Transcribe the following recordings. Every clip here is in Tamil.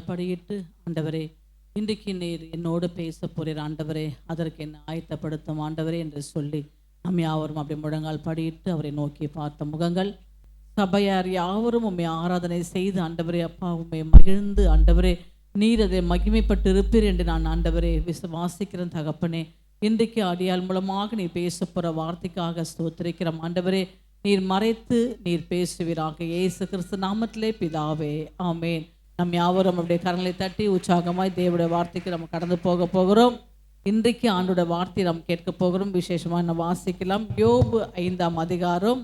முழங்கால் படியிட்டு, ஆண்டவரே இன்றைக்கு நீர் என்னோடு பேச போறீர் ஆண்டவரே, அதற்கு என்ன ஆயத்தப்படுத்தும் ஆண்டவரே என்று சொல்லி நம்ம யாவரும் அப்படி முழங்கால் படியிட்டு அவரை நோக்கி பார்த்த முகங்கள். சபையார் யாவரும் உண்மை ஆராதனை செய்து ஆண்டவரே அப்பா உண்மை மகிழ்ந்து ஆண்டவரே நீர் அதை மகிமைப்பட்டு இருப்பீர் என்று நான் ஆண்டவரே விசுவாசிக்கிறேன் தகப்பனே. இன்றைக்கு அடியால் மூலமாக நீர் பேச போகிற வார்த்தைக்காக ஸ்தோத்திரிக்கிறோம் ஆண்டவரே. நீர் மறைத்து நீர் பேசுவீராக இயேசு கிறிஸ்து நாமத்திலே பிதாவே, ஆமேன். நம் யாவரும் அப்படியே கரங்களை தட்டி உற்சாகமாய் தேவனுடைய வார்த்தைக்கு நம்ம கடந்து போக போகிறோம். இன்றைக்கு ஆண்டோட வார்த்தை நாம் கேட்க போகிறோம். விசேஷமாக நம்ம வாசிக்கலாம். யோபு 5ஆம் அதிகாரம்,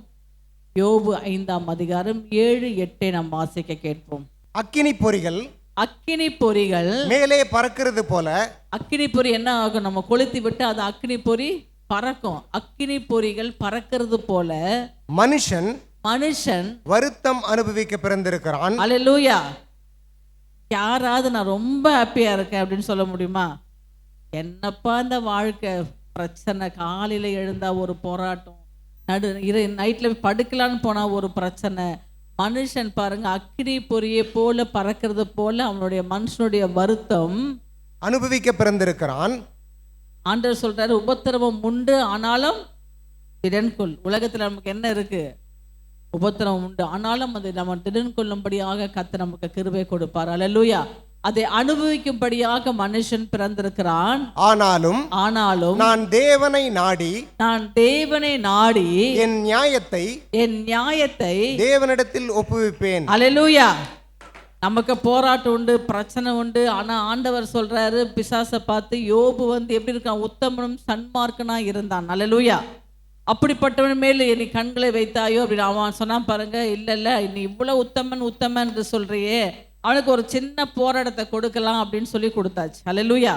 யோபு 5ஆம் அதிகாரம் 7-8 நாம் வாசிக்க கேட்போம். அக்கினி பொறிகள் மேலே பறக்கிறது போல. அக்கினி பொறி என்ன ஆகும்? நம்ம கொளுத்தி விட்டு அது அக்கினி பொறி பறக்கும். அக்கினி பொறிகள் பறக்கிறது போல மனுஷன் வருத்தம் அனுபவிக்க பிறந்திருக்கிறான். அல்லேலூயா. யாராவது நான் ரொம்ப ஹாப்பியா இருக்கேன் அப்படின்னு சொல்ல முடியுமா? என்னப்பா இந்த வாழ்க்கை பிரச்சனை, காலையில எழுந்தா ஒரு போராட்டம், நைட்ல படுக்கலான்னு போனா ஒரு பிரச்சனை. மனுஷன் பாருங்க அக்கினி பொறியை போல பறக்கிறது போல அவனுடைய மனுஷனுடைய வருத்தம் அனுபவிக்க பிறந்திருக்கிறான். ஆண்டவர் சொல்றாரு உபத்திரவம் உண்டு ஆனாலும் திடன்கொள். உலகத்துல நமக்கு என்ன இருக்கு? உபத்திரவம் உண்டு ஆனாலும் அது நம்ம திடன் கொள்ளும்படியாக கர்த்தர் நமக்கு கிருபை கொடுப்பார். அல்லேலூயா. அதை அனுபவிக்கும்படியாக மனுஷன் பிறந்திருக்கிறான். ஆனாலும் நான் தேவனை நாடி என் நியாயத்தை தேவனிடத்தில் ஒப்புவிப்பேன். அல்லேலூயா. நமக்கு போராட்டம் உண்டு, பிரச்சனை உண்டு. ஆனா ஆண்டவர் சொல்றாரு, பிசாசை பார்த்து யோபு எப்படி இருக்கான்? உத்தமனும் சன்மார்க்கனா இருந்தான். அல்லேலூயா. அப்படிப்பட்டவன் மேல் நீ கண்களை வைத்தாயோ அப்படின்னு அவன் சொன்னான் பாருங்க. இல்ல நீ இவ்வளவு உத்தமன் என்று சொல்றியே, அவனுக்கு ஒரு சின்ன போராட்டத்தை கொடுக்கலாம் அப்படின்னு சொல்லி கொடுத்தாச்சு. அல்லேலூயா.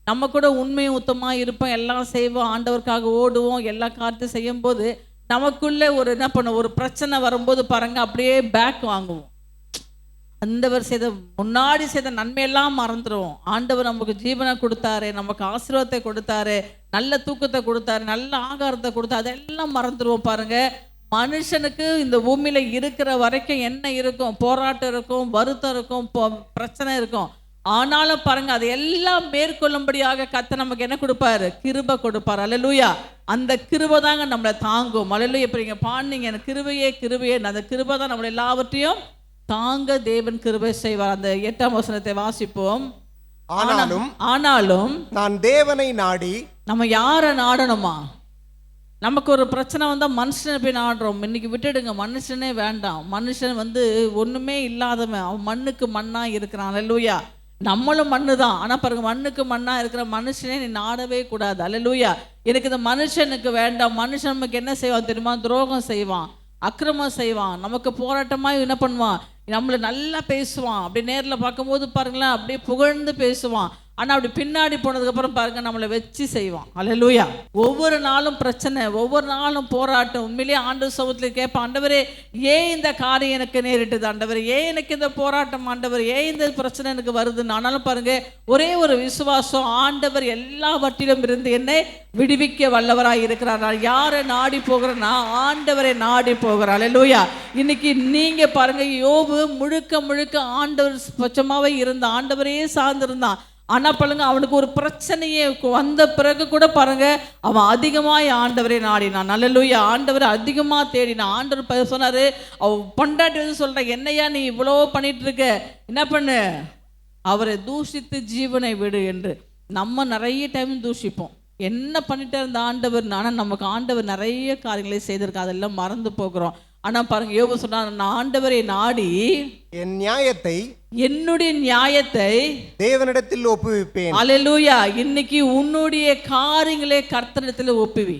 நம்ம கூட உண்மையும் உத்தமாக இருப்போம், எல்லாம் செய்வோம், ஆண்டவருக்காக ஓடுவோம், எல்லா காரியத்தையும் செய்யும் போது நமக்குள்ளே ஒரு என்ன பண்ண ஒரு பிரச்சனை வரும்போது பாருங்க அப்படியே பேக் வாங்குவோம். ஆண்டவர் முன்னாடி செய்த நன்மையெல்லாம் மறந்துடுவோம். ஆண்டவர் நமக்கு ஜீவனை கொடுத்தாரு, நமக்கு ஆசீர்வாதத்தை கொடுத்தாரு, நல்ல தூக்கத்தை கொடுத்தாரு, நல்ல ஆகாரத்தை கொடுத்தாரு, அதெல்லாம் மறந்துடுவோம். பாருங்க மனுஷனுக்கு இந்த பூமியில இருக்கிற வரைக்கும் என்ன இருக்கும்? போராட்டம் இருக்கும், வருத்தம் இருக்கும், பிரச்சனை இருக்கும். ஆனாலும் பாருங்க அதை எல்லாம் மேற்கொள்ளும்படியாக கர்த்தர் நமக்கு என்ன கொடுப்பாரு? கிருபை கொடுப்பாரு. அல்லேலூயா. அந்த கிருபை தாங்க நம்மளை தாங்கும். அல்லேலூயா. இப்ப நீங்க பாடுனீங்க எனக்கு கிருபையே, அந்த கிருபை தான் நம்மளை எல்லாவற்றையும் தாங்க தேவன் கிருபை செய்வார். அந்த 8ஆம் வசனத்தை வாசிப்போம். ஆனாலும் நான் தேவனை நாடி. நம்ம யாரை நாடணுமா? நமக்கு ஒரு பிரச்சனை வந்தால் மனுஷனை போய் நாடுறோம். இன்னைக்கு விட்டுடுங்க, மனுஷனே வேண்டாம். மனுஷன் ஒன்றுமே இல்லாதவன், அவன் மண்ணுக்கு மண்ணாக இருக்கிறான். அல்லேலூயா. நம்மளும் மண்ணு தான். ஆனால் பாருங்க மண்ணுக்கு மண்ணாக இருக்கிற மனுஷனே நீ நாடவே கூடாது. அல்லேலூயா. எனக்கு இந்த மனுஷனுக்கு வேண்டாம். மனுஷன் நமக்கு என்ன செய்வான் தெரியுமா? துரோகம் செய்வான், அக்கிரமம் செய்வான், நமக்கு போராட்டமாக என்ன பண்ணுவான்? நம்மளை நல்லா பேசுவான். அப்படி நேரில் பார்க்கும்போது பாருங்களேன் அப்படியே புகழ்ந்து பேசுவான். ஆனால் அப்படி பின்னாடி போனதுக்கப்புறம் பாருங்க நம்மளை வச்சு செய்வான். அல்லேலூயா. ஒவ்வொரு நாளும் பிரச்சனை, ஒவ்வொரு நாளும் போராட்டம். உண்மையிலேயே ஆண்டவர் சமூகத்தில் கேட்பான், ஆண்டவரே ஏன் இந்த காரியம் எனக்கு நேரிட்டது? ஆண்டவர் ஏன் எனக்கு இந்த போராட்டம்? ஆண்டவர் ஏன் இந்த பிரச்சனை எனக்கு வருதுன்னு. ஆனாலும் பாருங்க ஒரே ஒரு விசுவாசம், ஆண்டவர் எல்லாவற்றிலும் இருந்து என்னை விடுவிக்க வல்லவராய் இருக்கிறார். நான் யாரை நாடி போகிறேன்னா ஆண்டவரை நாடி போகிறேன். அல்லேலூயா. இன்னைக்கு நீங்க பாருங்க யோபு முழுக்க ஆண்டவர் பட்சமாவே இருந்த ஆண்டவரையே சார்ந்திருந்தான். ஆனால் பாருங்க அவனுக்கு ஒரு பிரச்சனையே வந்த பிறகு கூட பாருங்க அவன் அதிகமாக ஆண்டவரை நாடினான். அல்லேலூயா. ஆண்டவரை அதிகமாக தேடினான். ஆண்டவர் சொன்னாரு, அவன் பொண்டாட்டி சொல்ற, என்னையா நீ இவ்வளோ பண்ணிட்டு இருக்க, என்ன பண்ணு, அவரை தூஷித்து ஜீவனை விடு என்று. நம்ம நிறைய டைம் தூஷிப்போம், என்ன பண்ணிட்டே இருந்த ஆண்டவர். ஆனால் நமக்கு ஆண்டவர் நிறைய காரியங்களை செய்திருக்க, அதெல்லாம் மறந்து போகிறோம். ஆனா பாருங்க யோபு சொன்னார், நான் ஆண்டவரை நாடி என்னுடைய நியாயத்தை தேவனிடத்தில் ஒப்புவிப்பேன். அல்லேலூயா. இன்னைக்கு உன்னுடைய காரியங்களே கர்த்தரிடத்தில் ஒப்புவி.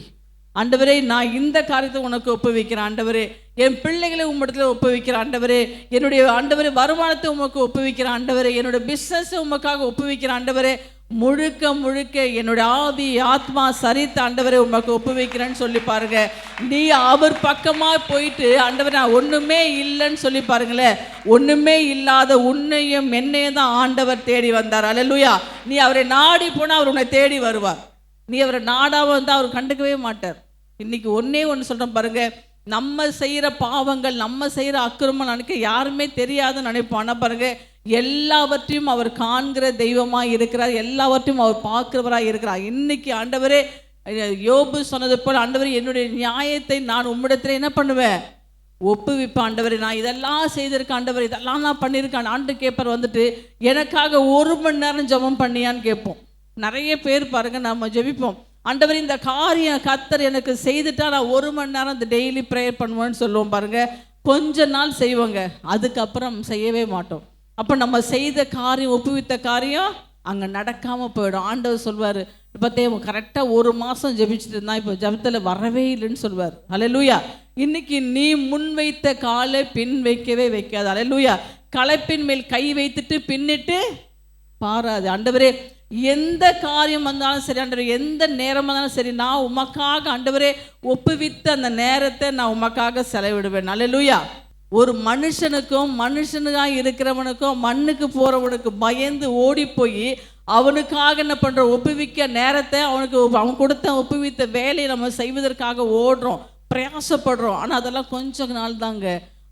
ஆண்டவரே நான் இந்த காரியத்தை உனக்கு ஒப்புவிக்கிறேன். ஆண்டவரே என் பிள்ளைகளை உம்மிடத்துல ஒப்புவிக்கிறேன். ஆண்டவரே என்னுடைய ஆண்டவரே வருமானத்தை உமக்கு ஒப்புவிக்கிறேன். ஆண்டவரே என்னுடைய பிசினஸ் உமக்காக ஒப்புவிக்கிறேன். ஆண்டவரே முழுக்க என்னுடைய ஆவி ஆத்மா சரித்த ஆண்டவரை உமக்கு ஒப்புவிக்கிறேன்னு சொல்லி பாருங்க. நீ அவர் பக்கமா போயிட்டு ஆண்டவரை நான் ஒண்ணுமே இல்லைன்னு சொல்லி பாருங்களேன். ஒண்ணுமே இல்லாத உன்னையும் என்னையும் தான் ஆண்டவர் தேடி வந்தார். அல்லேலூயா. நீ அவரை நாடி போனா அவர் உன்னை தேடி வருவார். நீ அவரை நாடாம வந்தா அவர் கண்டுக்கவே மாட்டார். இன்னைக்கு ஒன்னே ஒன்று சொல்றேன் பாருங்க, நம்ம செய்யற பாவங்கள், நம்ம செய்யற அக்கிரமம் நினைக்க யாருமே தெரியாதுன்னு நினைப்பான பாருங்க. எல்லாவற்றையும் அவர் காண்கிற தெய்வமாய் இருக்கிறார், எல்லாவற்றையும் அவர் பார்க்கிறவராய் இருக்கிறார். இன்னைக்கு ஆண்டவரே யோபு சொன்னது போல், ஆண்டவரே என்னுடைய நியாயத்தை நான் உம்மிடத்துல என்ன பண்ணுவேன், ஒப்புவிப்பேன். ஆண்டவரே நான் இதெல்லாம் செய்திருக்கேன், ஆண்டவர் இதெல்லாம் நான் பண்ணியிருக்கேன். ஆண்டு கேட்பார் வந்துட்டு, எனக்காக 1 மணி நேரம் ஜெபம் பண்ணியான்னு கேட்போம். நிறைய பேர் பாருங்க, நம்ம ஜெபிப்போம், ஆண்டவர் இந்த காரியம் கர்த்தர் எனக்கு செய்துட்டா நான் 1 மணி நேரம் இந்த டெய்லி ப்ரேயர் பண்ணுவேன்னு சொல்லுவோம் பாருங்க. கொஞ்ச நாள் செய்வோங்க, அதுக்கப்புறம் செய்யவே மாட்டோம். அப்போ நம்ம செய்த காரியம், ஒப்புவித்த காரியம் அங்கே நடக்காமல் போயிடும். ஆண்டவர் சொல்வார், இப்போத்தே கரெக்டாக 1 மாதம் ஜெபிச்சுட்டு இருந்தான், இப்போ ஜெபத்தில் வரவே இல்லைன்னு சொல்வார். அல்லேலூயா. இன்னைக்கு நீ முன் வைத்த காலை பின் வைக்கவே வைக்காது. அல்லேலூயா. களைப்பின் மேல் கை வைத்துட்டு பின்னிட்டு பாராது. ஆண்டவரே எந்த காரியம் வந்தாலும் சரி, ஆண்டவரே எந்த நேரம் வந்தாலும் சரி, நான் உமக்காக ஆண்டவரே ஒப்புவித்த அந்த நேரத்தை நான் உமக்காக செலவிடுவேன். அல்லேலூயா. ஒரு மனுஷனுக்கும் மனுஷனுக்காக இருக்கிறவனுக்கும் மண்ணுக்கு போகிறவனுக்கு பயந்து ஓடி போய் அவனுக்காக என்ன பண்ணுறோம், ஒப்புவிக்க நேரத்தை அவன் கொடுத்த ஒப்புவித்த வேலையை நம்ம செய்வதற்காக ஓடுறோம், பிரயாசப்படுறோம். ஆனால் அதெல்லாம் கொஞ்ச நாள் தாங்க.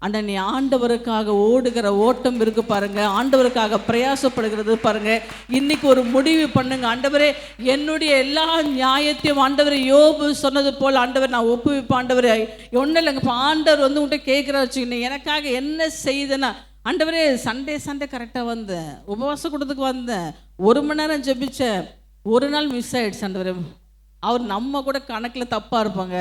ஆனால் நீ ஆண்டவருக்காக ஓடுகிற ஓட்டம் இருக்கு பாருங்க, ஆண்டவருக்காக பிரயாசப்படுகிறது பாருங்க. இன்னைக்கு ஒரு முடிவு பண்ணுங்க, ஆண்டவரே என்னுடைய எல்லா நியாயத்தையும் ஆண்டவரை யோபு சொன்னது போல் ஆண்டவர் நான் ஒப்புவிப்பேன். ஆண்டவரே ஒன்றும் இல்லைங்க, இப்போ ஆண்டவர் வந்து உங்கள்கிட்ட கேட்குறா வச்சுக்கணும், எனக்காக என்ன செய்தேன்னா, ஆண்டவரே சண்டே கரெக்டாக வந்தேன், உபவாச கூட்டத்துக்கு வந்தேன், 1 மணி நேரம் ஜெபிச்சேன், ஒரு நாள் மிஸ் ஆகிடுச்சு. ஆண்டவரே அவர் நம்ம கூட கணக்கில் தப்பாக இருப்பாங்க,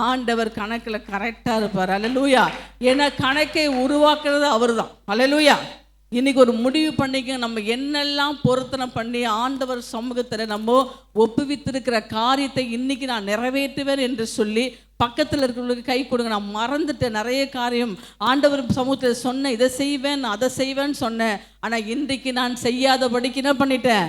ஆண்டவர் கணக்கில் கரெக்டாக இருப்பார். அல்லேலூயா. ஏன்னா கணக்கை உருவாக்குறது அவர் தான். அல்லேலூயா. இன்னைக்கு ஒரு முடிவு பண்ணிக்க, நம்ம என்னெல்லாம் பொருத்தனை பண்ணி ஆண்டவர் சமூகத்தில் நம்ம ஒப்புவித்திருக்கிற காரியத்தை இன்னைக்கு நான் நிறைவேற்றுவேன் என்று சொல்லி பக்கத்தில் இருக்கிறவங்களுக்கு கை கொடுங்க. நான் மறந்துட்டேன் நிறைய காரியம், ஆண்டவர் சமூகத்தில் சொன்னேன், இதை செய்வேன் அதை செய்வேன்னு சொன்னேன், ஆனால் இன்றைக்கு நான் செய்யாதபடிக்கு என்ன பண்ணிட்டேன்,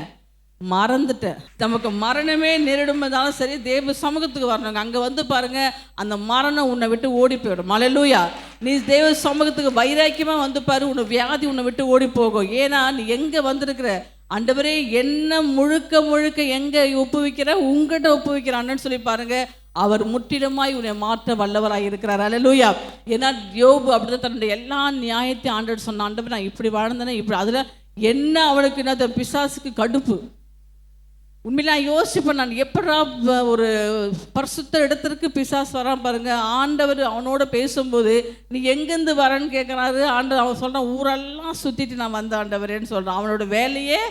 மறந்துட்டேன். நமக்கு மரணமே நேரிடும்போதாலும் சரி, தேவ சமூகத்துக்கு வரணுங்க. அங்கே வந்து பாருங்க, அந்த மரணம் உன்னை விட்டு ஓடி போயிடும். அல்லேலூயா. நீ தேவ சமூகத்துக்கு வைராக்கியமாக வந்து பாரு, உன்னை வியாதி உன்னை விட்டு ஓடி போகும். ஏன்னா நீ எங்கே வந்திருக்கிற, ஆண்டவரே என்ன முழுக்க எங்கே ஒப்புவிக்கிற, உங்கள்கிட்ட ஒப்புவிக்கிறான்னு சொல்லி பாருங்க. அவர் முற்றிலுமாய் உன்னை மாற்ற வல்லவராக இருக்கிறார். அல்லேலூயா. ஏன்னா யோபு அப்படிதான் தன்னுடைய எல்லா நியாயத்தையும் ஆண்டவர் சொன்ன, ஆண்டவர் நான் இப்படி வாழ்ந்தேனே, இப்படி அதில் என்ன அவனுக்கு என்ன பிசாசுக்கு கடுப்பு. உண்மையில நான் யோசிப்பேன், நான் எப்படா ஒரு பரிசுத்த இடத்திற்கு பிசாசு வரான் பாருங்க. ஆண்டவர் அவனோட பேசும்போது நீ எங்கேருந்து வரேன்னு கேட்குறாரு. ஆண்டவர் அவன் சொல்கிறான், ஊரெல்லாம் சுற்றிட்டு நான் வந்த ஆண்டவரேன்னு சொல்கிறான். அவனோட வேலையே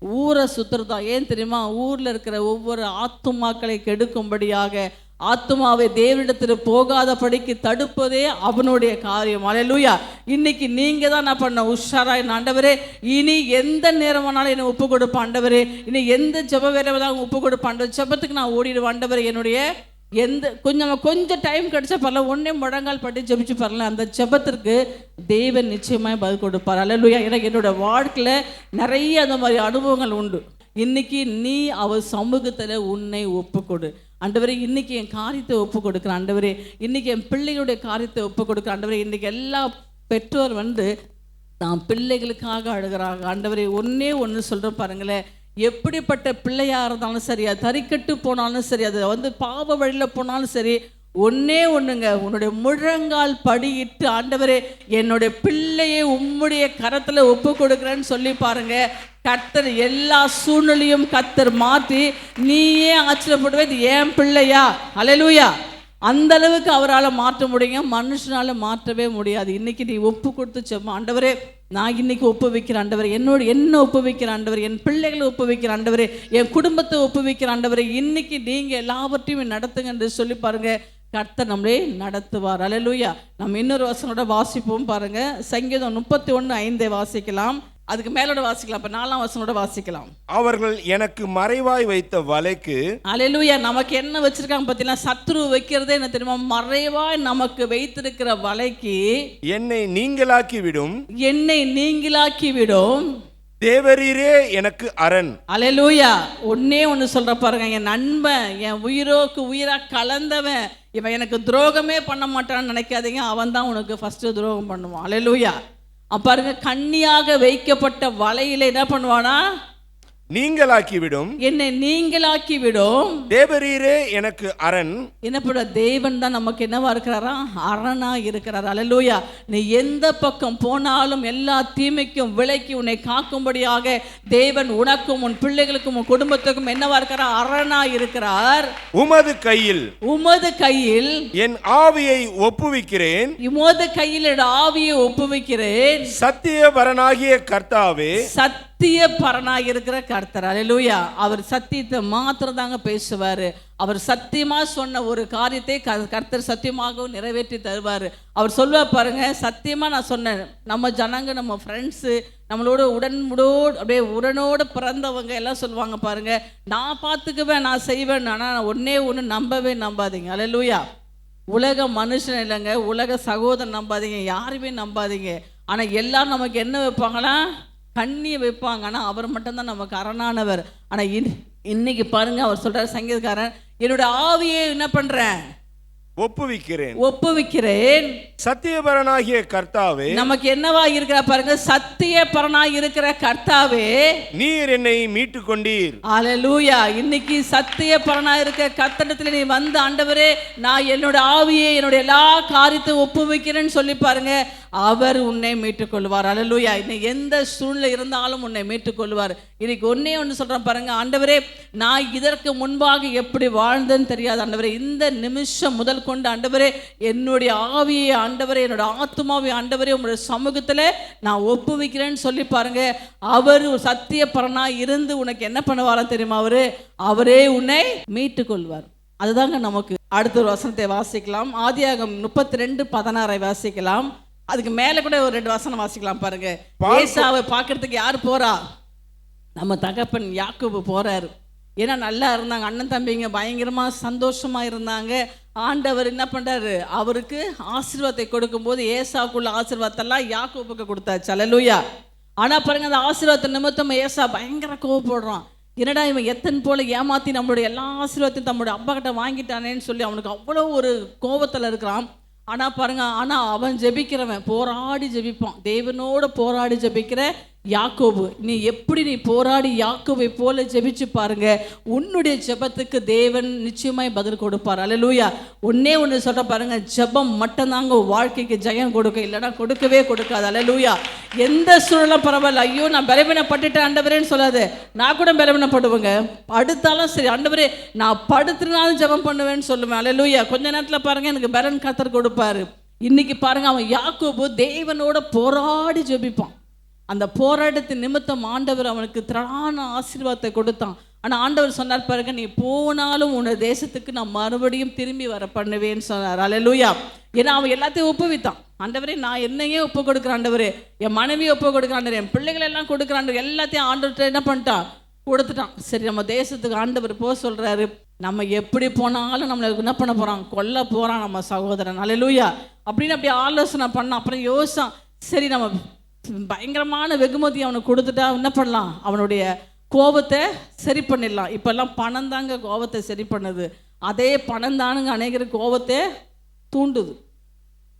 ஊரை சுற்றுறதான். ஏன் தெரியுமா, ஊரில் இருக்கிற ஒவ்வொரு ஆத்துமாக்களை கெடுக்கும்படியாக, ஆத்துமாவை தேவனிடத்தில் போகாதபடிக்கு தடுப்பதே அவனுடைய காரியம். அல்லேலூயா. இன்னைக்கு நீங்கள் தான் என்ன பண்ண, உஷாராய் ஆண்டவரே இனி எந்த நேரமானாலும் என்னை ஒப்பு கொடுப்பேன் ஆண்டவரே, இனி எந்த ஜெப வேலை தான் ஒப்பு கொடுப்பேன், ஜெபத்துக்கு நான் ஓடிடுவேன் ஆண்டவரே. என்னுடைய கொஞ்சம் டைம் கிடைச்சா பரல, ஒன்றே முழங்கால் பட்டு ஜெபிச்சு பரல, அந்த ஜெபத்திற்கு தேவன் நிச்சயமாக பதில் கொடுப்பார். அல்லேலூயா. எனக்கு என்னோட வாழ்க்கையில் நிறைய அந்த மாதிரி அனுபவங்கள் உண்டு. இன்னைக்கு நீ அவர் சமூகத்தில் உன்னை ஒப்புக்கொடு. ஆண்டவரே இன்னைக்கு என் காரியத்தை ஒப்பு கொடுக்குறேன் ஆண்டவரே, இன்னைக்கு என் பிள்ளைகளுடைய காரியத்தை ஒப்பு கொடுக்குறேன் ஆண்டவரே. இன்னைக்கு எல்லா பெற்றோர் வந்து தான் பிள்ளைகளுக்காக அழுகிறாங்க. ஆண்டவரே ஒன்றே ஒன்று சொல்கிறேன் பாருங்களேன், எப்படிப்பட்ட பிள்ளையாக இருந்தாலும் சரி, அது தறிக்கட்டு போனாலும் சரி, அது வந்து பாவ வழியில் போனாலும் சரி, ஒன்றே ஒன்றுங்க, உன்னுடைய முழங்கால் படியிட்டு ஆண்டவரே என்னுடைய பிள்ளையை உம்முடைய கரத்தில் ஒப்பு கொடுக்குறேன்னு சொல்லி பாருங்க. கர்த்தர் எல்லா சூழ்நிலையும் கர்த்தர் மாற்றி, நீயே ஆச்சரியப்படுவே, இது ஏன் பிள்ளையா. அல்லேலூயா. அந்த அளவுக்கு அவரால் மாற்ற முடியும், மனுஷனால் மாற்றவே முடியாது. இன்னைக்கு நீ ஒப்பு கொடுத்து செம்ம, ஆண்டவரே நான் இன்னைக்கு ஒப்பு வைக்கிறேன் ஆண்டவரே, என்ன ஒப்பு வைக்கிறேன் ஆண்டவரே, என் பிள்ளைகளை ஒப்பு வைக்கிறேன் ஆண்டவரே, என் குடும்பத்தை ஒப்பு வைக்கிறேன் ஆண்டவரே, இன்னைக்கு நீங்கள் எல்லாவற்றையும் நடத்துங்க என்று சொல்லி பாருங்க. கர்த்தர் நம்மளே நடத்துவார். அல்லேலூயா. நம்ம இன்னொரு வசனோட வாசிப்போம் பாருங்க. சங்கீதம் 31:5 வாசிக்கலாம், அதுக்கு மேலோட வாசிக்கலாம். இப்ப 4ஆம் வசனோட வாசிக்கலாம். அவர்கள் எனக்கு மறைவாய் வைத்த வலைக்கு, அல்லேலூயா, நமக்கு என்ன வச்சிருக்காங்க பார்த்தீங்கன்னா, சத்ரு வைக்கிறதே என்ன தெரியுமா, மறைவாய் நமக்கு வைத்திருக்கிற வலைக்கு என்னை நீங்களாக்கி விடும் தேவரீரே எனக்கு அரண். அல்லேலூயா. ஒன்னே ஒன்று சொல்ற பாருங்க, என் நண்பன், என் உயிரோக்கு உயிரா கலந்தவன், இவன் எனக்கு துரோகமே பண்ண மாட்டான்னு நினைக்காதீங்க, அவன் தான் உனக்கு ஃபர்ஸ்ட் துரோகம் பண்ணுவான். அல்லேலூயா. பாருங்க, கண்ணியாக வைக்கப்பட்ட வலையில என்ன பண்ணுவானா, நீங்களாக்கிவிடும். என்னை நீங்களாக்கிவிடும். தேவரீரே எனக்கு அரண். என்னப்பட தேவன் தான் நமக்கு என்னவா இருக்கிறாரா? அரணா இருக்கிறார். அல்லேலூயா. நீ எந்த பக்கம் போனாலும் எல்லா தீமைக்கும் விலக்கி உன்னை காக்கும்படியாக தேவன் உனக்கும் உன் பிள்ளைகளுக்கும் உன் குடும்பத்துக்கும் என்னவா இருக்கிறார்? அரணா இருக்கிறார். உமது கையில் என் ஆவியை ஒப்புவிக்கிறேன். உமது கையில் என் ஆவியை ஒப்புவிக்கிறேன். சத்தியபரனாகிய கர்த்தாவே, சத்திய பரனாக இருக்கிற கர்த்தர். அல்லேலூயா. அவர் சத்தியத்தை மாத்திரம் தாங்க பேசுவாரு. அவர் சத்தியமா சொன்ன ஒரு காரியத்தை கர்த்தர் சத்தியமாகவும் நிறைவேற்றி தருவார். அவர் சொல்லுவார் பாருங்க, சத்தியமா நான் சொன்னேன், நம்ம ஜனங்க, நம்ம ஃப்ரெண்ட்ஸு, நம்மளோட அப்படியே உடனோடு பிறந்தவங்க எல்லாம் சொல்லுவாங்க பாருங்க, நான் பார்த்துக்குவேன், நான் செய்வேன். ஆனால் ஒன்னே ஒன்று நம்பாதீங்க. அல்லேலூயா. உலக மனுஷன் இல்லைங்க, உலக சகோதரன் நம்பாதீங்க, யாருமே நம்பாதீங்க. ஆனால் எல்லாரும் நமக்கு என்ன வைப்பாங்களா? கண்ணியை வைப்பாங்க. ஆனால் அவர் மட்டும்தான் நமக்கு அரணானவர். ஆனால் இன்னைக்கு பாருங்க, அவர் சொல்றார் சங்கீதக்காரன், என்னோட ஆவியை என்ன பண்றேன்? ஒப்புவிக்கிறேன். சத்தியபரனாகிய கர்த்தாவே, நமக்கு என்னவா இருக்கிற பாருங்க, சத்தியபரனாய் இருக்கிற கர்த்தாவே, நீர் என்னை மீட்டுக் கொண்டீர். அல்லேலூயா. இன்னைக்கு சத்தியபரனாய் இருக்க கர்த்தரிடத்தில் நீ வந்து, ஆண்டவரே நான் என்னோட ஆவியை என்னோட எல்லா காரியத்தை ஒப்புவிக்கிறேன்னு சொல்லி பாருங்க, அவர் உன்னை மீட்டுக் கொள்வார். அல்லேலூயா. இன்னைக்கு எந்த சூழ்நிலை இருந்தாலும் உன்னை மீட்டுக் கொள்வார். இன்னைக்கு ஒன்று சொல்றேன் பாருங்க, ஆண்டவரே நான் இதற்கு முன்பாக எப்படி வாழ்ந்தேன்னு தெரியாது ஆண்டவரே, இந்த நிமிஷம் முதல் கொண்டு ஆண்டவரே என்னுடைய ஆவியை, ஆண்டவரே என்னோட ஆத்துமாவை, ஆண்டவரே உங்களுடைய சமூகத்தில் நான் ஒப்புவிக்கிறேன்னு சொல்லி பாருங்க, அவர் சத்திய பரனா இருந்து உனக்கு என்ன பண்ணுவாரா தெரியுமா? அவரே உன்னை மீட்டுக் கொள்வார். அதுதாங்க நமக்கு. அடுத்த ஒரு வசனத்தை வாசிக்கலாம். ஆதியாகமம் 32:16 வாசிக்கலாம். அதுக்கு மேல கூட ஒரு 2 வசனம் வாசிக்கலாம் பாருங்க. ஏசாவை பார்க்கறதுக்கு யார் போறா? நம்ம தகப்பன் யாக்கோபு போறாரு. ஏன்னா நல்லா இருந்தாங்க, அண்ணன் தம்பிங்க பயங்கரமா சந்தோஷமா இருந்தாங்க. ஆண்டவர் என்ன பண்றாரு? அவருக்கு ஆசீர்வாதத்தை கொடுக்கும்போது ஏசாவுக்குள்ள ஆசீர்வாதத்தெல்லாம் யாக்கோபுக்கு கொடுத்தாச்சு. அல்லேலூயா. ஆனா பாருங்க, அந்த ஆசீர்வாதத்தை நிமித்தம் ஏசா பயங்கர கோவப்படுறான். என்னடா இவன் எத்தனை போல ஏமாத்தி நம்மளுடைய எல்லா ஆசீர்வாதத்தையும் தம்முடைய அப்பா கிட்ட வாங்கிட்டானேன்னு சொல்லி அவனுக்கு அவ்வளோ ஒரு கோபத்தில் இருக்கிறான். ஆனால் பாருங்க, ஆனால் அவன் ஜெபிக்கிறவன், போராடி ஜெபிப்பான், தேவனோட போராடி ஜெபிக்கிற யாக்கோபு. நீ போராடி யாக்கோபை போல ஜெபிச்சு பாருங்க, உன்னுடைய ஜெபத்துக்கு தேவன் நிச்சயமாய் பதில் கொடுப்பார். அல்லேலூயா. ஒன்று சொல்ற பாருங்க, ஜெபம் மட்டும்தாங்க வாழ்க்கைக்கு ஜெயம் கொடுக்க, இல்லைன்னா கொடுக்கவே கொடுக்காது. அல்லேலூயா. எந்த சூழலும் பரவாயில்ல, ஐயோ நான் பலவீனப்பட்டுட்டேன் ஆண்டவரேன்னு சொல்லாது. நான் கூட பலவீனப்படுவேங்க, படுத்தாலும் சரி ஆண்டவரே நான் படுத்துனாலும் ஜெபம் பண்ணுவேன்னு சொல்லுவேன். அல்லேலூயா. கொஞ்ச நேரத்தில் பாருங்க எனக்கு பலன் கர்த்தர் கொடுப்பாரு. இன்னைக்கு பாருங்க, அவன் யாக்கோபு தேவனோட போராடி ஜெபிப்பான். அந்த போராட்டத்தின் நிமித்தம் ஆண்டவர் அவனுக்கு திரளான ஆசீர்வாதத்தை கொடுத்தான். ஆனால் ஆண்டவர் சொன்னார் பாருங்க, நீ போனாலும் உன்னை தேசத்துக்கு நான் மறுபடியும் திரும்பி வர பண்ணுவேன்னு சொன்னார். அல்லேலூயா. ஏன்னா அவன் எல்லாத்தையும் ஒப்புவித்தான். ஆண்டவரே நான் என்னையே ஒப்பு கொடுக்குறேன், ஆண்டவரே என் மனைவியை ஒப்பு கொடுக்குறான், என் பிள்ளைகள் எல்லாம் கொடுக்குறான், எல்லாத்தையும் ஆண்டவர்கிட்ட என்ன பண்ணிட்டான்? கொடுத்துட்டான். சரி, நம்ம தேசத்துக்கு ஆண்டவர் போக சொல்றாரு. நம்ம எப்படி போனாலும் நம்மளுக்கு என்ன பண்ண போறான்? கொல்ல போறான் நம்ம சகோதரன். அல்லேலூயா. அப்படின்னு அப்படி ஆலோசனை பண்ணான். அப்புறம் யோசிச்சான், சரி நம்ம பயங்கரமான வெகுமதி அவனுக்கு கொடுத்துட்டா என்ன பண்ணலாம்? அவனுடைய கோபத்தை சரி பண்ணிடலாம். இப்பெல்லாம் பணம் தாங்க கோபத்தை சரி பண்ணுது. அதே பணம் தானுங்க அநேகர் கோபத்தை தூண்டுது.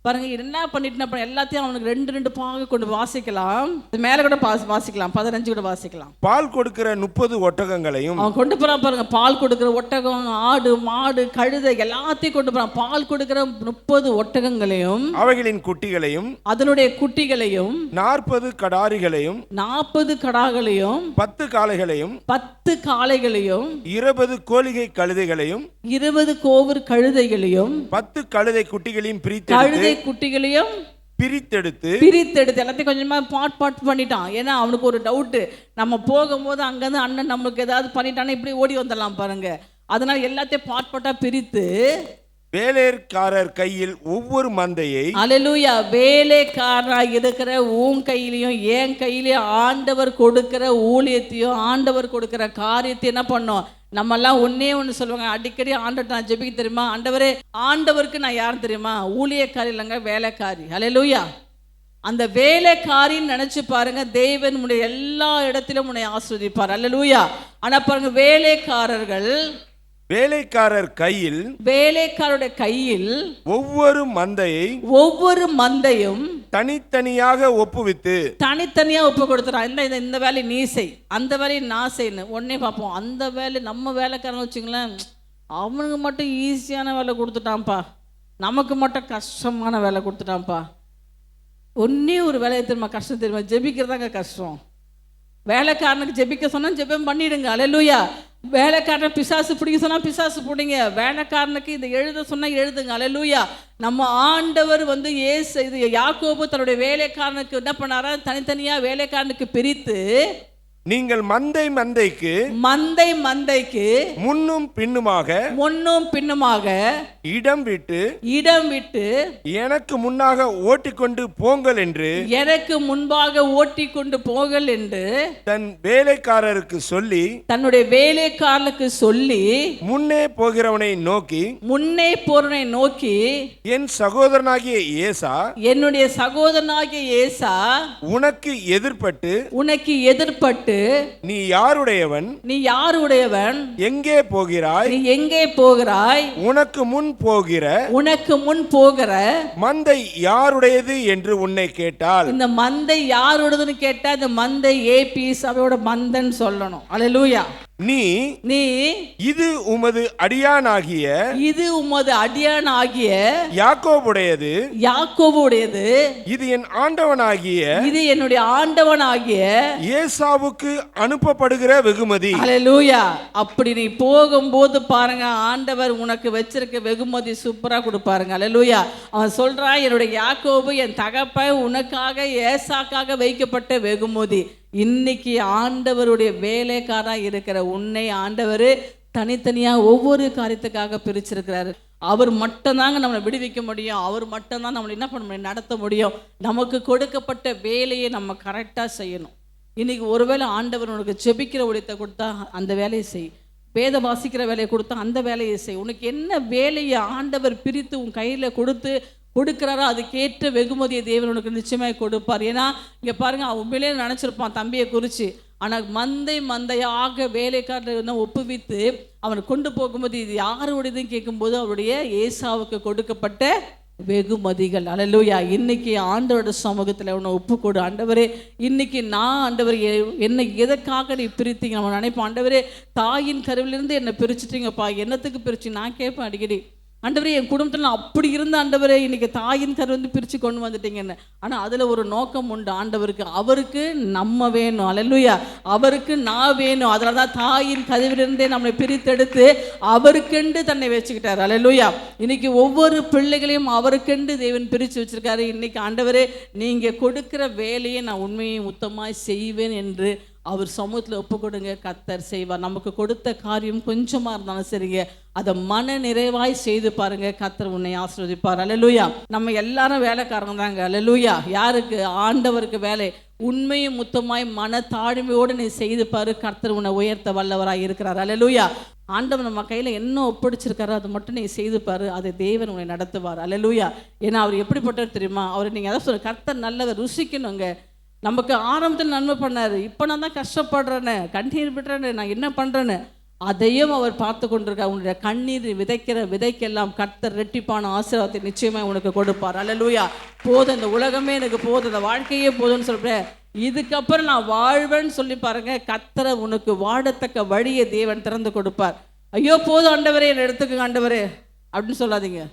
பாருங்க என்ன பண்ணிட்டு எல்லாத்தையும் அவனுக்கு 2 பாக கொண்டு வாசிக்கலாம். மேல கூட வாசிக்கலாம், 15 கூட வாசிக்கலாம். பால் கொடுக்கிற 30 ஒட்டகங்களையும் அவன் கொண்டு போறான் பாருங்க. பால் கொடுக்கிற ஒட்டகம், ஆடு, மாடு, கழுதை எல்லாத்தையும் கொண்டு போறான். பால் கொடுக்கிற 30 ஒட்டகங்களையும் அவைகளின் குட்டிகளையும் அதனுடைய குட்டிகளையும் 40 கடாரிகளையும் 40 கடாகளையும் 10 காளைகளையும் 10 காளைகளையும் 20 கோலிகை கழுதைகளையும் 20 கோவர் கழுதைகளையும் 10 கழுதை குட்டிகளையும் குட்டிகளையும் பிரித்தெடுத்து எல்லாத்தையும் கொஞ்சமா பாட் பண்ணிட்டான். ஏன்னா அவனுக்கு ஒரு டவுட்டு, நம்ம போகும்போது அங்கேருந்து அண்ணன் நம்மளுக்கு ஏதாவது பண்ணிட்டானா இப்படி ஓடி வந்துடலாம் பாருங்க. அதனால எல்லாத்தையும் பாட்டா பிரித்து வேலைக்காரர் கையில் ஒவ்வொரு மந்தையை, அல்லேலூயா, வேலைக்காரராக இருக்கிற உன் கையிலையும் என் கையிலையும் ஆண்டவர் கொடுக்கிற ஊழியத்தையும் ஆண்டவர் கொடுக்கிற காரியத்தை என்ன பண்ணோம்? நம்மெல்லாம் ஒன்று சொல்லுவாங்க, அடிக்கடி ஆண்டவர்கிட்ட நான் ஜெபிக்க தெரியுமா? ஆண்டவரே, ஆண்டவருக்கு நான் யாரும் தெரியுமா? ஊழியக்காரி இல்லைங்க, வேலைக்காரி. அல்லேலூயா. அந்த வேலைக்காரின்னு நினைச்சு பாருங்க, தேவன் உடைய எல்லா இடத்திலும் உன்னை ஆஸ்வதிப்பார். அல்லேலூயா. ஆனா பாருங்க, வேலைக்காரர்கள் வேலைக்காரர் கையில் வேலைக்காரருடைய கையில் ஒவ்வொரு மந்தையும் தனித்தனியாக ஒப்புவித்து தனித்தனியா ஒப்பு கொடுத்துறான். இந்த வேலையை நீ செய், அந்த வேலையை நான் செய்யணும். உடனே பார்ப்போம், அந்த வேலை நம்ம வேலைக்காரங்க வச்சுங்களேன், அவனுக்கு மட்டும் ஈஸியான வேலை கொடுத்துட்டான்ப்பா, நமக்கு மட்டும் கஷ்டமான வேலை கொடுத்துட்டான்ப்பா. ஒன்னே ஒரு வேலையை தெரியுமா கஷ்டம் தெரியுமா? ஜெபிக்கிறதாங்க கஷ்டம். வேலைக்காரனுக்கு ஜெபிக்க சொன்னா ஜெபம் பண்ணிடுங்க, அல்லேலூயா. வேலைக்காரனை பிசாசு பிடிக்க சொன்னா பிசாசு பிடிங்க. வேலைக்காரனுக்கு இதை எழுத சொன்னா எழுதுங்க, அல்லேலூயா. நம்ம ஆண்டவர் வந்து இது யாக்கோபு தன்னுடைய வேலைக்காரனுக்கு என்ன பண்ணாரா, தனித்தனியா வேலைக்காரனுக்கு பிரித்து, நீங்கள் மந்தைக்கு முன்னும் பின்னுமாக இடம் விட்டு எனக்கு முன்னாக ஓட்டிக்கொண்டு போங்கள் என்று தன் வேலைக்காரருக்கு சொல்லி முன்னே போகிறவனை நோக்கி என் சகோதரனாகிய ஏசா உனக்கு எதிர்பட்டு நீ யாருடையவன் எங்கே போகிறாய் உனக்கு முன் போகிற மந்தை யாருடையது என்று உன்னை கேட்டால், இந்த மந்தை யாருடையதுன்னு கேட்டா இந்த மந்தை ஏபி சபையோட மந்தைன்னு சொல்லணும், அல்லேலூயா. நீ இது உமது அடியானாகிய யாக்கோபுடையது, இது என் ஆண்டவனாகிய என்னுடைய ஏசாவுக்கு அனுப்பப்படுகிற வெகுமதி. அல்லேலூயா. அப்படி நீ போகும்போது பாருங்க, ஆண்டவர் உனக்கு வச்சிருக்க வெகுமதி சூப்பரா கொடுப்பாருங்க, அல்லேலூயா. அவன் சொல்றான், என்னுடைய யாக்கோபு என் தகப்பன் உனக்காக ஏசாக்காக வைக்கப்பட்ட வெகுமதி. இன்னைக்கு ஆண்டவருடைய வேலைக்காரா இருக்கிற உன்னை ஆண்டவர் தனித்தனியா ஒவ்வொரு காரியத்துக்காக பிரிச்சிருக்கிறாரு. அவர் மட்டும்தாங்க நம்மளை விடுவிக்க முடியும், அவர் மட்டும்தான் நம்மளை என்ன பண்ண முடியும், நடத்த முடியும். நமக்கு கொடுக்கப்பட்ட வேலையை நம்ம கரெக்டாக செய்யணும். இன்னைக்கு ஒருவேளை ஆண்டவர் உனக்கு ஜெபிக்கிற ஊழியத்தை கொடுத்தா அந்த வேலையை செய், வேத வாசிக்கிற வேலையை கொடுத்தா அந்த வேலையை செய். உனக்கு என்ன வேலையை ஆண்டவர் பிரித்து உன் கையில் கொடுக்குறாரோ அதுக்கேற்ற வெகுமதியை தேவன் உனக்கு நிச்சயமாக கொடுப்பார். ஏன்னா இங்கே பாருங்கள், அவன் உண்மையிலே நினச்சிருப்பான் தம்பியை குறித்து. ஆனால் மந்தையாக வேலைக்காரர் ஒப்புவித்து அவனை கொண்டு போகும்போது இது யாருடையதுன்னு கேட்கும்போது அவருடைய ஏசாவுக்கு கொடுக்கப்பட்ட வெகுமதிகள். அல்லேலூயா. இன்னைக்கு ஆண்டவரோட சமூகத்தில் உன்னை ஒப்புக்கொடு. ஆண்டவரே, இன்னைக்கு நான் ஆண்டவர் என்னை எதற்காக நீ பிரித்தீங்க நம்ம நினைப்போம். ஆண்டவரே, தாயின் கருவிலிருந்து என்னை பிரிச்சுட்டீங்கப்பா, என்னத்துக்கு பிரிச்சு நான் கேட்பேன் அடிக்கடி. ஆண்டவரே, என் குடும்பத்தில் நான் அப்படி இருந்த ஆண்டவரே, இன்னைக்கு தாயின் கரு வந்து பிரித்து கொண்டு வந்துட்டீங்கன்னு. ஆனால் அதில் ஒரு நோக்கம் உண்டு ஆண்டவருக்கு. அவருக்கு நம்ம வேணும், அல்லேலூயா. அவருக்கு நான் வேணும். அதில் தான் தாயின் கருவிலிருந்தே நம்மளை பிரித்தெடுத்து அவருக்கென்று தன்னை வச்சுக்கிட்டார், அல்லேலூயா. இன்னைக்கு ஒவ்வொரு பிள்ளைகளையும் அவருக்கென்று தேவன் பிரித்து வச்சிருக்காரு. இன்னைக்கு ஆண்டவரே, நீங்கள் கொடுக்குற வேலையை நான் உண்மையை உத்தமாய் செய்வேன் என்று அவர் சமூகத்தில் ஒப்பு கொடுங்க, கர்த்தர் செய்வார். நமக்கு கொடுத்த காரியம் கொஞ்சமாக இருந்தாலும் சரிங்க, அதை மன நிறைவாய் செய்து பாருங்க, கர்த்தர் உன்னை ஆசீர்வதிப்பார், அல்லேலூயா. நம்ம எல்லாரும் வேலைக்காரங்க தாங்க, அல்லேலூயா. யாருக்கு? ஆண்டவருக்கு வேலை. உண்மையும் முத்தமாய் மன தாழ்மையோடு நீ செய்து பாரு, கர்த்தர் உன்னை உயர்த்த வல்லவராய் இருக்கிறார், அல்லேலூயா. ஆண்டவர் நம்ம கையில் என்ன ஒப்படைச்சிருக்காரோ அதை மட்டும் நீ செய்து பாரு, அதை தேவன் உன்னை நடத்துவார், அல்லேலூயா. ஏன்னா அவர் எப்படிப்பட்டவர் தெரியுமா? அவர் நீங்கள் அதான் சொல்ல, கர்த்தர் நல்லவர், ருசிக்கணுங்க. நமக்கு ஆரம்பத்தில் நன்மை பண்ணார், இப்போ நான் தான் கஷ்டப்படுறேன்னு, கண்ணீர் விடுறேன்னு, நான் என்ன பண்ணுறேன்னு, அதையும் அவர் பார்த்து கொண்டிருக்கார். உன்னுடைய கண்ணீர் விதைக்கிற விதைக்கெல்லாம் கர்த்தர் ரெட்டிப்பான ஆசீர்வாதத்தை நிச்சயமாக உனக்கு கொடுப்பார், அல்லேலூயா. போதும், இந்த உலகமே எனக்கு போதும், இந்த வாழ்க்கையே போதும்னு சொல்கிறேன், இதுக்கப்புறம் நான் வாழ்வேன்னு சொல்லி பாருங்க, கர்த்தரை உனக்கு வாழத்தக்க வழியை தேவன் திறந்து கொடுப்பார். ஐயோ போதும் ஆண்டவரே, என்னை எடுத்துக்க ஆண்டவரே அப்படின்னு சொல்லாதீங்க.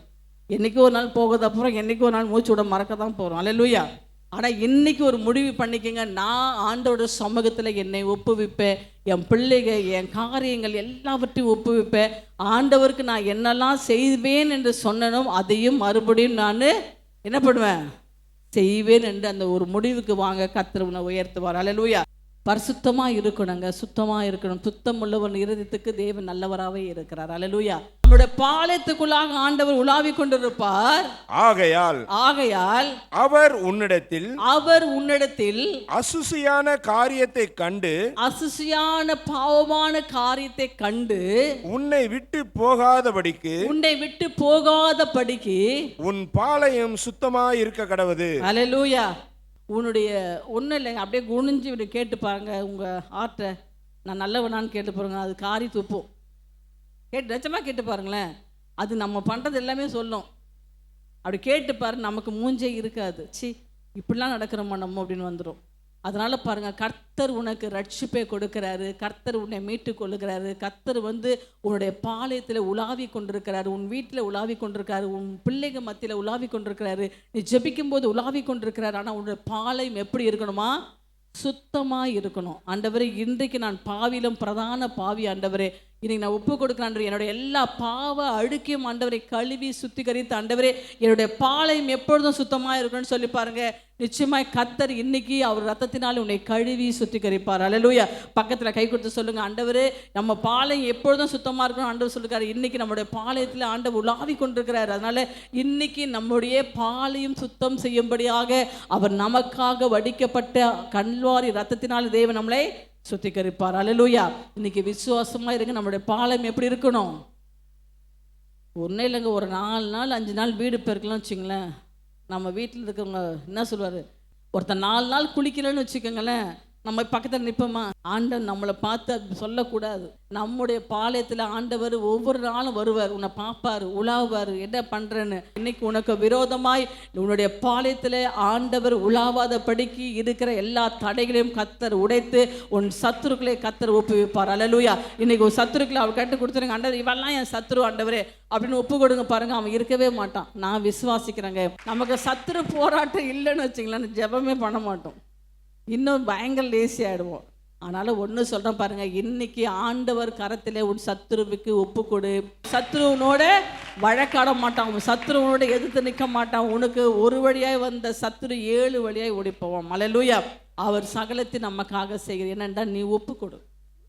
என்றைக்கு ஒரு நாள் போகுது, அப்புறம் என்றைக்கு ஒரு நாள் மூச்சு விட மறக்க தான் போகிறோம், அல்லேலூயா. ஆனால் இன்னைக்கு ஒரு முடிவு பண்ணிக்கங்க, நான் ஆண்டோட சமூகத்தில் என்னை ஒப்புவிப்பேன், என் பிள்ளைகள் என் காரியங்கள் எல்லாவற்றையும் ஒப்புவிப்பேன். ஆண்டவருக்கு நான் என்னெல்லாம் செய்வேன் என்று சொன்னனும் அதையும் மறுபடியும் நான் என்ன பண்ணுவேன், செய்வேன் என்று அந்த ஒரு முடிவுக்கு வாங்க, கர்த்தர் உன்னை உயர்த்துவார், அல்லேலூயா. பரிசுத்தமாக இருக்கணுங்க, சுத்தமாக இருக்கணும். சுத்தம் உள்ளவன் இருதயத்துக்கு தேவன் நல்லவராகவே இருக்கிறார், அல்லேலூயா. நம்முடைய பாளையத்துக்குள்ளாக ஆண்டவர் உலாவி கொண்டிருப்பார். ஆகையால் அவர் உன்னிடத்தில் அசுசியான காரியத்தை கண்டு, அசுசியான பாவமான காரியத்தை கண்டு உன்னை விட்டு போகாதபடிக்கு உன் பாளையம் சுத்தமாக இருக்க கடவது, அல்லேலூயா. உன்னுடைய ஒன்றும் இல்லைங்க, அப்படியே குனிஞ்சு இப்படி கேட்டு பாருங்க, உங்கள் ஆர்ட்டை நான் நல்லவனான்னு கேட்டு பாருங்க, அது காரி துப்போம். நிஜமா கேட்டு பாருங்களேன். அது நம்ம பண்ணுறது எல்லாமே சொல்லும். அப்படி கேட்டு பாரு, நமக்கு மூஞ்சே இருக்காது. சி இப்படிலாம் நடக்கிறோமா நம்ம அப்படின்னு வந்துடும். அதனால பாருங்க, கர்த்தர் உனக்கு ரட்சிப்பை கொடுக்கிறாரு, கர்த்தர் உன்னை மீட்டு கொள்ளுகிறாரு, கர்த்தர் உன்னுடைய பாளையத்தில் உலாவி கொண்டிருக்கிறாரு, உன் வீட்டில் உலாவி கொண்டிருக்கிறாரு, உன் பிள்ளைங்க மத்தியில் உலாவி கொண்டிருக்கிறாரு, நீ ஜெபிக்கும் போது உலாவி கொண்டிருக்கிறாரு. ஆனால் உன்னுடைய பாளையம் எப்படி இருக்கணுமா? சுத்தமாக இருக்கணும். ஆண்டவரே, இன்றைக்கு நான் பாவிலும் பிரதான பாவி ஆண்டவரே, இன்னைக்கு நான் ஒப்பு கொடுக்கிறேன். என்னுடைய எல்லா பாவ அழுக்கையும் ஆண்டவரை கழுவி சுத்திகரித்து ஆண்டவரே, என்னுடைய பாளையம் எப்பொழுதும் சுத்தமாக இருக்கணும்னு சொல்லி பாருங்க. நிச்சயமாய் கர்த்தர் இன்னைக்கு அவர் ரத்தத்தினால் உன்னை கழுவி சுத்திகரிப்பார். அல்லேலூயா. பக்கத்தில் கை கொடுத்து சொல்லுங்க, ஆண்டவரே நம்ம பாளையம் எப்பொழுதும் சுத்தமாக இருக்கணும் ஆண்டவர் சொல்லிருக்காரு. இன்னைக்கு நம்முடைய பாளையத்தில் ஆண்டவர் உலாவி கொண்டிருக்கிறார். அதனால இன்னைக்கு நம்முடைய பாளையம் சுத்தம் செய்யும்படியாக அவர் நமக்காக வடிக்கப்பட்ட கல்வாரி ரத்தத்தினால் தேவன் நம்மளை சுத்திகரிப்பார். அல்லேலூயா. இன்னைக்கு விசுவாசமா இருங்க. நம்மளுடைய பாளையம் எப்படி இருக்கணும்? ஒன்றும் இல்லைங்க, ஒரு 4 நாள் 5 நாள் வீடு பெருக்கலாம் வச்சுங்களேன். நம்ம வீட்டில் இருக்கவங்க என்ன சொல்லுவார், ஒருத்தர் 4 நாள் குளிக்கலன்னு வச்சுக்கோங்களேன், நம்ம பக்கத்தில் நிற்போமா? ஆண்டவர் நம்மளை பார்த்து அது சொல்லக்கூடாது. நம்முடைய பாளையத்தில் ஆண்டவர் ஒவ்வொரு நாளும் வருவார், உன்னை பார்ப்பார், உலாவார், என்ன பண்ணுறேன்னு. இன்னைக்கு உனக்கு விரோதமாய் உன்னுடைய பாளையத்தில் ஆண்டவர் உலாவாத படிக்கு இருக்கிற எல்லா தடைகளையும் கர்த்தர் உடைத்து உன் சத்துருக்களை கர்த்தர் ஒப்புவிப்பார். அல்லேலூயா. இன்னைக்கு ஒரு சத்துருக்களை அவர் கட்டு கொடுத்துருங்க. ஆண்டவர் இவெல்லாம் என் சத்துரு ஆண்டவரே அப்படின்னு ஒப்பு கொடுங்க. பாருங்க, அவன் இருக்கவே மாட்டான். நான் விசுவாசிக்கிறேங்க. நமக்கு சத்துரு போராட்டம் இல்லைன்னு வச்சுங்களேன், ஜெபமே பண்ண மாட்டோம், இன்னும் பயங்கர லேசி ஆகிடுவோம். ஆனாலும் ஒன்று சொல்கிறேன் பாருங்க, இன்னைக்கு ஆண்டவர் கரத்தில் உன் சத்துருவுக்கு ஒப்பு கொடு. சத்துருவனோட வழக்காட மாட்டான், உன் சத்துருவனோட எதிர்த்து நிற்க மாட்டான். உனக்கு ஒரு வழியாய் வந்த சத்துரு 7 வழியாய் ஓடிப்போவான். அல்லேலூயா. அவர் சகலத்தை நமக்காக செய்கிறது என்னென்றா நீ ஒப்பு கொடு.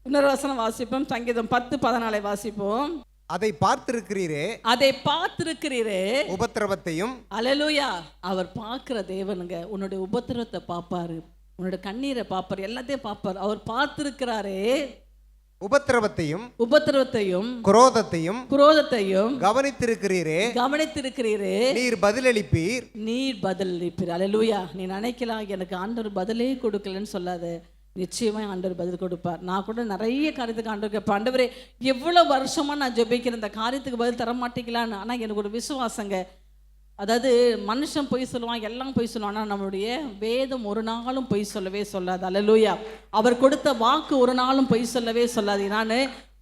இன்னொரு வசனம் வாசிப்போம், சங்கீதம் 10:14 வாசிப்போம். அதை பார்த்திருக்கிறீரே, அதை பார்த்திருக்கிறீரே உபத்திரவத்தையும். அல்லேலூயா. அவர் பார்க்கிற தேவனுங்க. உன்னுடைய உபத்திரவத்தை பார்ப்பாரு, உன்னோட கண்ணீரை பார்ப்பார், எல்லாத்தையும் பார்ப்பார். அவர் பார்த்திருக்கிறாரே உபத்திரவத்தையும் குரோதத்தையும் கவனித்திருக்கிறீரே, நீர் பதிலளிப்பீர். அல்லேலூயா. நீ நினைக்கலாம் எனக்கு ஆண்டவர் பதிலே கொடுக்கலன்னு சொல்லாத, நிச்சயமாக ஆண்டவர் பதில் கொடுப்பார். நான் கூட நிறைய காரியத்துக்கு ஆண்டவர் கேட்பேன், ஆண்டவரே எவ்வளோ வருஷமாக நான் ஜெபிக்கிறேன், இந்த காரியத்துக்கு பதில் தர மாட்டேங்கலான்னு. ஆனால் எனக்கு ஒரு விசுவாசங்க. அதாவது மனுஷன் பொய் சொல்லுவான், எல்லாம் பொய் சொல்லுவான், ஆனால் நம்மளுடைய வேதம் ஒரு நாளும் பொய் சொல்லவே சொல்லாது. அல்லேலூயா. அவர் கொடுத்த வாக்கு ஒரு நாளும் பொய் சொல்லவே சொல்லாது. நான்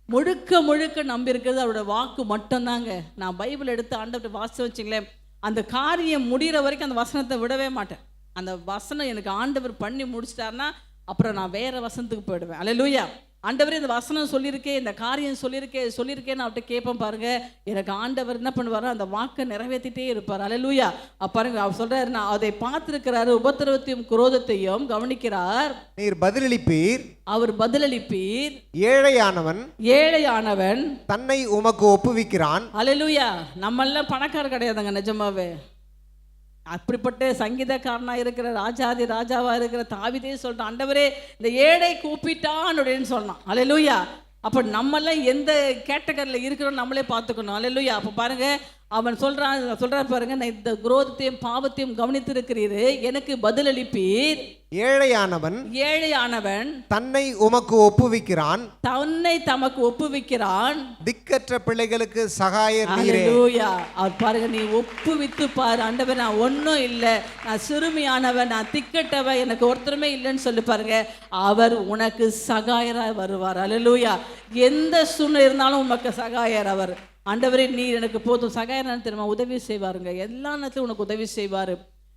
முழுக்க நம்பியிருக்கிறது அவரோட வாக்கு மட்டும்தாங்க. நான் பைபிள் எடுத்து ஆண்டவர்கிட்ட வாசித்து வச்சுங்களேன், அந்த காரியம் முடிகிற வரைக்கும் அந்த வசனத்தை விடவே மாட்டேன். அந்த வசனம் எனக்கு ஆண்டவர் பண்ணி முடிச்சிட்டாருன்னா அப்புறம் நான் வேற வசனத்துக்கு போயிடுவேன். அல்லேலூயா. ஆண்டவரே இந்த வசனம் சொல்லியிருக்கேன், இந்த காரியம் சொல்லியிருக்கேன்னு அவர்கிட்ட கேட்பேன் பாருங்க. எனக்கு ஆண்டவர் என்ன பண்ணுவார், அந்த வாக்கை நிறைவேற்றிட்டே இருப்பார். அல்லேலூயா. பாருங்க, அவர் சொல்றாரு, நான் அதை பார்த்திருக்கிறாரு, உபத்திரவத்தையும் குரோதத்தையும் கவனிக்கிறார், நீர் பதிலளிப்பீர். அவர் பதிலளிப்பீர். ஏழையானவன் தன்னை உமக்கு ஒப்புவிக்கிறான். அல்லேலூயா. நம்ம எல்லாம் பணக்காரர் கிடையாதுங்க நிஜமாவே. அப்படிப்பட்ட சங்கீதக்காரனா இருக்கிற ராஜாதி ராஜாவா இருக்கிற தாவீதே சொல்றான், ஆண்டவரே இந்த ஏழை கூப்பிட்டான் அப்படின்னு சொன்னான். அல்லேலூயா. அப்போ நம்மெல்லாம் எந்த கேட்டகரியில் இருக்கிறோம் நம்மளே பார்த்துக்கணும். அல்லேலூயா. அப்போ பாருங்க, அவன் சொல்றான் பாருங்க, நான் இந்த குரோதத்தையும் பாவத்தையும் கவனித்திருக்கிறீரு, எனக்கு பதிலளிப்பீர். ஏழையானவன் தன்னை உமக்கு ஒப்புவிக்கிறான், தமக்கு ஒப்புவிக்கிறான். திக்கற்ற பிள்ளைகளுக்கு சகாயர் நீரே. அவர் பாருங்க, நீ ஒப்புவித்து பாரு, ஆண்டவர் நான் ஒன்றும் இல்லை, நான் சிறுமியானவன், நான் திக்கட்டவன், எனக்கு ஒருத்தருமே இல்லைன்னு சொல்லி பாருங்க, அவர் உனக்கு சகாயராக வருவார். அல்லேலூயா. எந்த சூழ்நிலை இருந்தாலும் உனக்கு சகாயர் அவர். ஆண்டவரே நீர் எனக்கு போதும். சகாயரான்னு தெரியுமா, உதவி செய்வாருங்க. எல்லா நேரத்திலும் உனக்கு உதவி செய்வார்.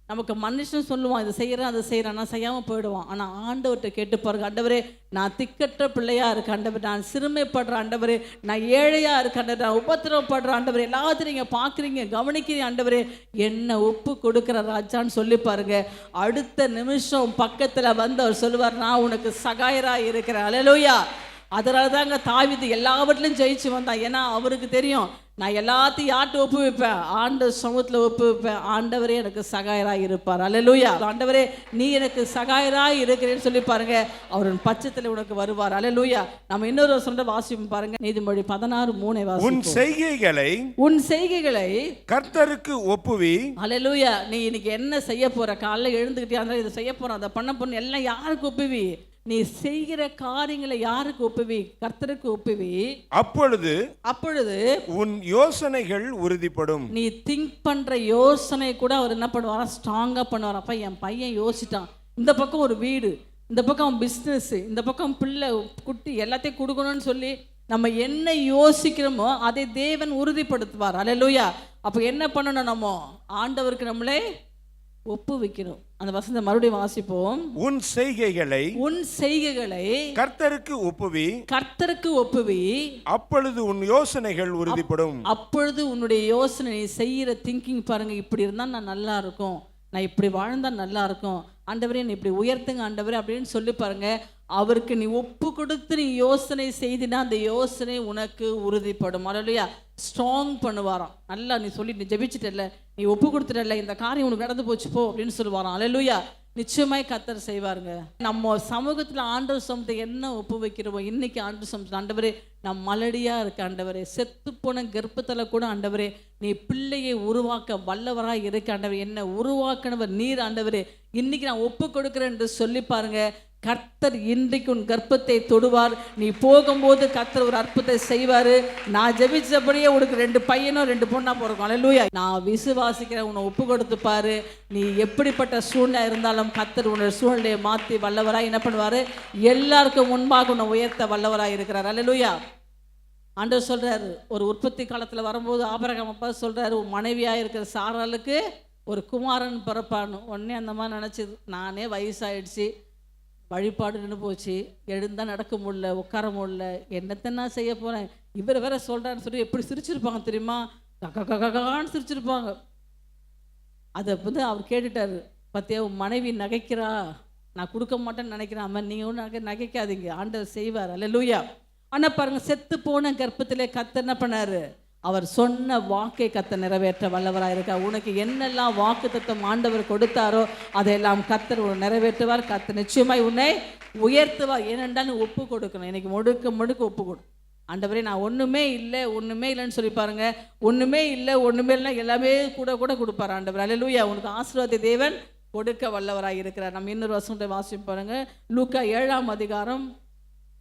நமக்கு மனுஷன் சொல்லுவான், இதை செய்கிறேன் அதை செய்கிறேன், நான் செய்யாமல் போயிடுவான். ஆனால் ஆண்டவர்கிட்ட கேட்டு பாருங்க, ஆண்டவரே நான் திக்கற்ற பிள்ளையாக இருக்கேன் ஆண்டவர், நான் சிறுமைப்படுறேன் ஆண்டவரே, நான் ஏழையாக இருக்கேன் ஆண்டவர், நான் உபத்திரவப்படுறேன் ஆண்டவர், எல்லாத்தையும் நீங்கள் பார்க்குறீங்க கவனிக்கிறீங்க ஆண்டவரே, என்ன ஒப்பு கொடுக்குற ராஜான்னு சொல்லி பாருங்க. அடுத்த நிமிஷம் பக்கத்தில் வந்து அவர் சொல்லுவார், நான் உனக்கு சகாயராக இருக்கிறேன். அல்லேலூயா. அதனால தாங்க தாவீது எல்லாவற்றிலும் ஜெயிச்சு வந்தான். ஏன்னா அவருக்கு தெரியும், நான் எல்லாத்தையும் யார்கிட்ட ஒப்புவிப்பேன், ஆண்டவர் சமூகத்தில் ஒப்புவிப்பேன், ஆண்டவரே எனக்கு சகாயராக இருப்பார். அல்லேலூயா. ஆண்டவரே நீ எனக்கு சகாயராக இருக்கிறேன்னு சொல்லி பாருங்க, அவரின் பட்சத்தில் உனக்கு வருவார். அல்லேலூயா. நம்ம இன்னொரு சொல்ற வாசிப்போம் பாருங்க, நீதிமொழி 16:3 வாசிப்போம். உன் செய்கைகளை கர்த்தருக்கு ஒப்புவி. அல்லேலூயா. நீ இன்னைக்கு என்ன செய்ய போற, காலைல எழுந்துக்கிட்டே இதை செய்ய போறோம், அதை பண்ண போறோம், எல்லாம் யாருக்கு ஒப்புவி? நீ செய்கிற காரியங்களை யாருக்கு ஒப்புவி? கர்த்தருக்கு ஒப்புவி. அப்பொழுது உன் யோசனைகள் உறுதிப்படும். நீ திங்க் பண்ற யோசனை கூட அவர் என்ன பண்ணுவாரா? ஸ்ட்ராங்கா பண்ணுவார். அப்ப என் பையன் யோசிட்டான், இந்த பக்கம் ஒரு வீடு, இந்த பக்கம் பிஸ்னஸ், இந்த பக்கம் பிள்ளை குட்டி எல்லாத்தையும் கொடுக்கணும்னு சொல்லி நம்ம என்ன யோசிக்கிறோமோ அதை தேவன் உறுதிப்படுத்துவார். அல்லேலூயா. அப்போ என்ன பண்ணணும்? நம்ம ஆண்டவருக்கு நம்மளே ஒப்பு வைக்கணும். அந்த வசனத்தை மறுபடியும் வாசிப்போம். உன் செய்கைகளை கர்த்தருக்கு ஒப்புவி. அப்பொழுது உன் யோசனைகள் உறுதிப்படும். அப்பொழுது உன்னுடைய யோசனை, செய்யற திங்கிங் பாருங்க, இப்படி இருந்தா நான் நல்லா இருக்கும், நான் இப்படி வாழ்ந்தா நல்லா இருக்கும், ஆண்டவரே என்னை இப்படி உயர்த்துங்க ஆண்டவரே அப்படின்னு சொல்லி பாருங்க. அவருக்கு நீ ஒப்பு கொடுத்து நீ யோசனை செய்தினா அந்த யோசனை உனக்கு உறுதிப்படும். அல்லேலூயா. ஸ்ட்ராங் பண்ணுவாராம். நல்லா நீ சொல்லி நீ ஜெபிச்சிட்டல, நீ ஒப்பு கொடுத்துட்டல, இந்த காரியம் உனக்கு நடந்து போச்சு போ அப்படின்னு சொல்லுவாராம். அல்லேலூயா. நிச்சயமாய் கர்த்தர் செய்வாருங்க. நம்ம சமூகத்தில் ஆண்டவர் சமூகத்தை என்ன ஒப்பு வைக்கிறோமோ, இன்னைக்கு ஆண்டவர் சமூகத்தில் ஆண்டவரே நான் மலடியா இருக்க ஆண்டவரே, செத்து போன கர்ப்பத்தில் கூட ஆண்டவரே நீ பிள்ளையை உருவாக்க வல்லவராக இருக்க ஆண்டவரே, என்ன உருவாக்கினவர் நீர் ஆண்டவரே, இன்னைக்கு நான் ஒப்பு கொடுக்குறேன் என்று சொல்லி பாருங்க. கர்த்தர் இன்றைக்கு உன் கர்ப்பத்தை தொடுவார். நீ போகும்போது கர்த்தர் ஒரு அற்புதத்தை செய்வார். நான் ஜெபிச்சபடியே உனக்கு 2 பையனும் 2 பொண்ணா பிறக்கும். அல்லேலூயா. நான் விசுவாசிக்கிறேன். உன்னை ஒப்பு கொடுத்து பாரு. நீ எப்படிப்பட்ட சூழ்நிலை இருந்தாலும் கர்த்தர் உன்னோட சூழ்நிலையை மாற்றி வல்லவராக என்ன பண்ணுவார்? எல்லாருக்கும் முன்பாக உன்னை உயர்த்த வல்லவராக இருக்கிறார். அல்லேலூயா. ஆண்டவர் சொல்றாரு, ஒரு உற்பத்தி காலத்தில் வரும்போது ஆபிரகாம் அப்பா சொல்றாரு, உன் மனைவியாக இருக்கிற சாராளுக்கு ஒரு குமாரன் பிறப்பான்னு. உடனே அந்த மாதிரி நினச்சிது, நானே வயசாயிடுச்சு, வழிபாடு நின்று போச்சு, எழுந்தால் நடக்க முடியல, உட்கார முடியல, என்னத்தை நான் செய்ய போகிறேன், இவர் வேற சொல்கிறான்னு சொல்லி எப்படி சிரிச்சிருப்பாங்க தெரியுமா? கக்கான்னு சிரிச்சிருப்பாங்க. அதை வந்து அவர் கேட்டுட்டார், பார்த்தியா உன் மனைவி நகைக்கிறா, நான் கொடுக்க மாட்டேன்னு நினைக்கிறேன். அம்மா நீங்கள் ஒன்றும் நகைக்காதீங்க, ஆண்டவர் செய்வார். அல்லேலூயா. ஆனால் பாருங்க, செத்து போன கர்ப்பத்திலே கர்த்தர் என்ன பண்ணார்? அவர் சொன்ன வாக்கை கர்த்தர் நிறைவேற்ற வல்லவராக இருக்கா. உனக்கு என்னெல்லாம் வாக்கு தத்தம் ஆண்டவர் கொடுத்தாரோ அதையெல்லாம் கர்த்தர் நிறைவேற்றுவார். கர்த்தர் நிச்சயமாய் உன்னை உயர்த்துவார். ஏனென்றால் நீ ஒப்பு கொடுக்கணும். இன்னைக்கு முழுக்க ஒப்பு கொடு. ஆண்டவரே நான் ஒன்றுமே இல்லைன்னு சொல்லி பாருங்க. ஒன்றுமே இல்லைன்னா எல்லாமே கூட கொடுப்பார் ஆண்டவர். அல்லேலூயா. உனக்கு ஆசீர்வாத தேவன் கொடுக்க வல்லவராக இருக்கிறார். நம்ம இன்னொரு வசனத்தை வாசிப்பு பாருங்க. லூக்கா 7ஆம் அதிகாரம்